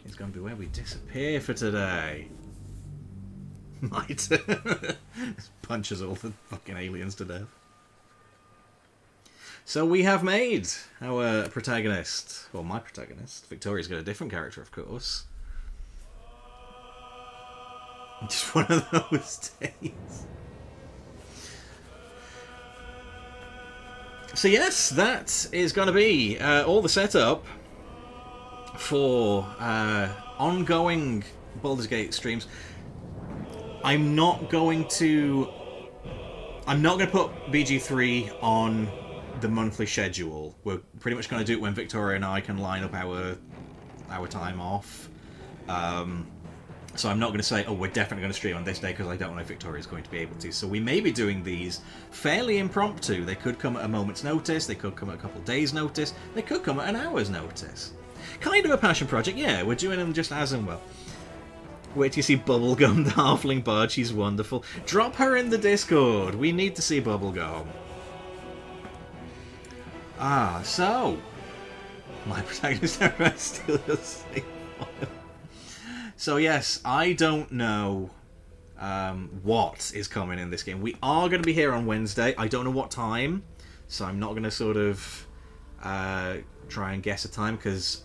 is going to be where we disappear for today. Might. Punches all the fucking aliens to death. So we have made our protagonist, well, my protagonist. Victoria's got a different character, of course. Just one of those days. So yes, that is going to be all the setup for ongoing Baldur's Gate streams. I'm not going to put BG3 on the monthly schedule. We're pretty much going to do it when Victoria and I can line up our our time off. So I'm not going to say, oh, we're definitely going to stream on this day, because I don't know if Victoria's going to be able to. So we may be doing these fairly impromptu. They could come at a moment's notice, they could come at a couple of days' notice, they could come at an hour's notice. Kind of a passion project, yeah, we're doing them just as and well. Wait till you see Bubblegum, the halfling bard, she's wonderful. Drop her in the Discord, we need to see Bubblegum. So... my protagonist never steal your save file. So yes, I don't know what is coming in this game. We are going to be here on Wednesday. I don't know what time, so I'm not going to sort of try and guess a time, because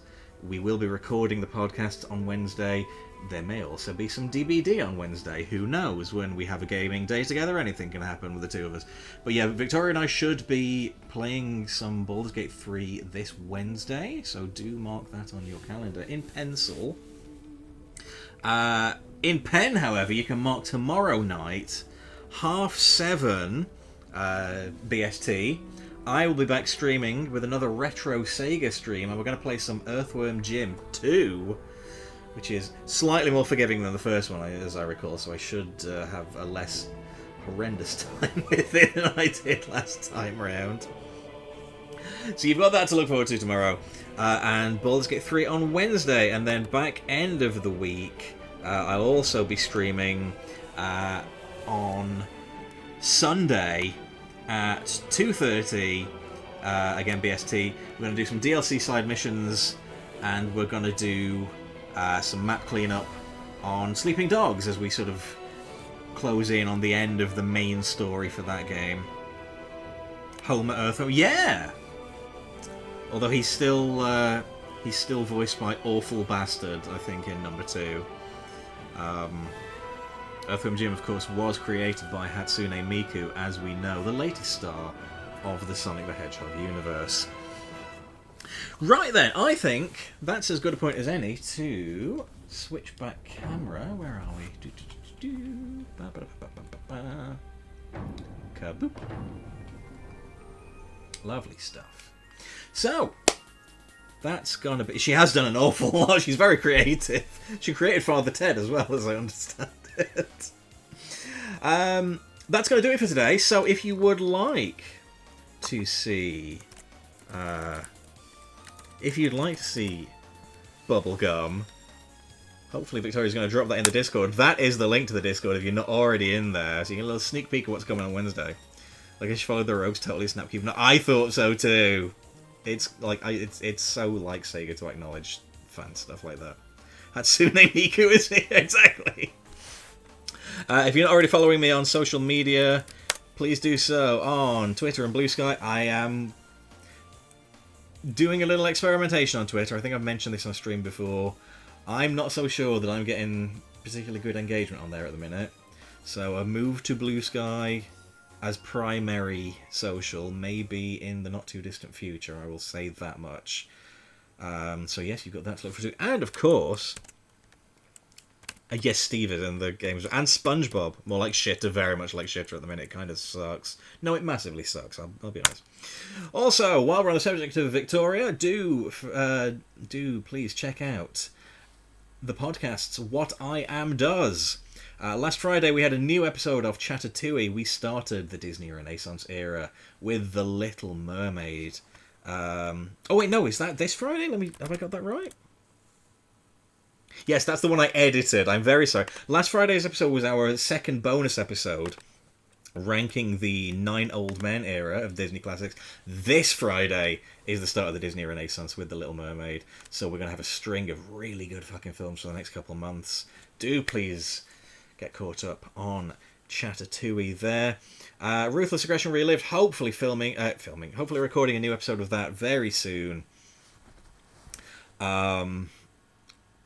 we will be recording the podcast on Wednesday. There may also be some DBD on Wednesday. Who knows? When we have a gaming day together, anything can happen with the two of us. But yeah, Victoria and I should be playing some Baldur's Gate 3 this Wednesday, so do mark that on your calendar in pencil. In pen, however, you can mark tomorrow night, 7:30 BST. I will be back streaming with another retro Sega stream, and we're going to play some Earthworm Jim 2, which is slightly more forgiving than the first one, as I recall, so I should have a less horrendous time with it than I did last time round. So you've got that to look forward to tomorrow. And Baldur's Gate 3 on Wednesday, and then back end of the week, I'll also be streaming on Sunday at 2:30, again BST. We're going to do some DLC side missions, and we're going to do some map cleanup on Sleeping Dogs as we sort of close in on the end of the main story for that game. Home at Earth. Oh, yeah! Although he's still voiced by Awful Bastard, I think, in number 2. Earthworm Jim, of course, was created by Hatsune Miku, as we know, the latest star of the Sonic the Hedgehog universe. Right then, I think that's as good a point as any to switch back camera. Where are we? Kaboop. Lovely stuff. So, that's gonna be... She has done an awful lot. She's very creative. She created Father Ted as well, as I understand it. That's gonna do it for today. So, if you would like to see... if you'd like to see Bubblegum, hopefully Victoria's going to drop that in the Discord. That is the link to the Discord if you're not already in there. So you get a little sneak peek of what's coming on Wednesday. Like, I should follow the rogues, totally snapkeep. No, I thought so too. It's like it's so like Sega to acknowledge fan stuff like that. Hatsune Miku is here, exactly. If you're not already following me on social media, please do so on Twitter and Blue Sky. I am doing a little experimentation on Twitter. I think I've mentioned this on stream before. I'm not so sure that I'm getting particularly good engagement on there at the minute. So a move to Blue Sky as primary social, maybe in the not too distant future, I will say that much. So yes, you've got that to look forward to. And of course, yes, Steve is in the games. And SpongeBob, more like Shitter, very much like Shitter at the minute. It kind of sucks. No, it massively sucks, I'll be honest. Also, while we're on the subject of Victoria, do please check out the podcast's What I Am Does. Last Friday we had a new episode of Chatatouille. We started the Disney Renaissance era with The Little Mermaid. Oh wait, no, is that this Friday? Have I got that right? Yes, that's the one I edited. I'm very sorry. Last Friday's episode was our second bonus episode, ranking the 9 Old Men era of Disney classics. This Friday is the start of the Disney Renaissance with The Little Mermaid. So we're going to have a string of really good fucking films for the next couple of months. Do please get caught up on Chatatouille there. Ruthless Aggression Relived, hopefully hopefully recording a new episode of that very soon.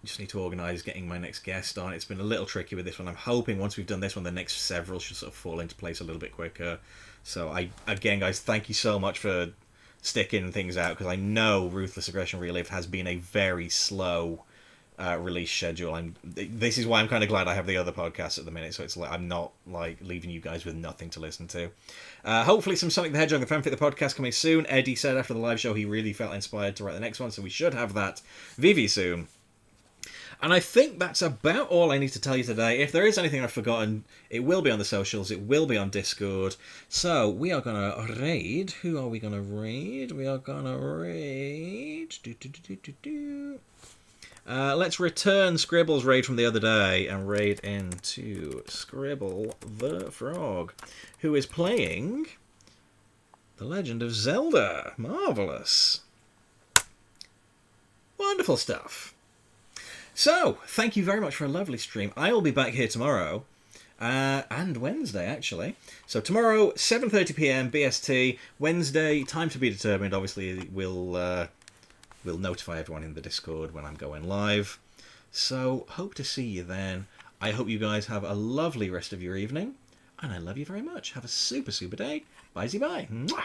Just need to organise getting my next guest on. It's been a little tricky with this one. I'm hoping once we've done this one, the next several should sort of fall into place a little bit quicker. So again, guys, thank you so much for sticking things out, because I know Ruthless Aggression Relived has been a very slow release schedule. This is why I'm kind of glad I have the other podcasts at the minute, so it's like I'm not like leaving you guys with nothing to listen to. Hopefully some Sonic the Hedgehog the Fanfic the podcast coming soon. Eddie said after the live show he really felt inspired to write the next one, so we should have that VV soon. And I think that's about all I need to tell you today. If there is anything I've forgotten, it will be on the socials, it will be on Discord. So we are going to raid. Who are we going to raid? We are going to raid... let's return Scribble's raid from the other day and raid into Scribble the Frog, who is playing The Legend of Zelda. Marvellous. Wonderful stuff. So, thank you very much for a lovely stream. I will be back here tomorrow, and Wednesday, actually. So tomorrow, 7:30 PM BST. Wednesday, time to be determined. Obviously, we'll notify everyone in the Discord when I'm going live. So, hope to see you then. I hope you guys have a lovely rest of your evening, and I love you very much. Have a super, super day. Bye-bye. Mwah!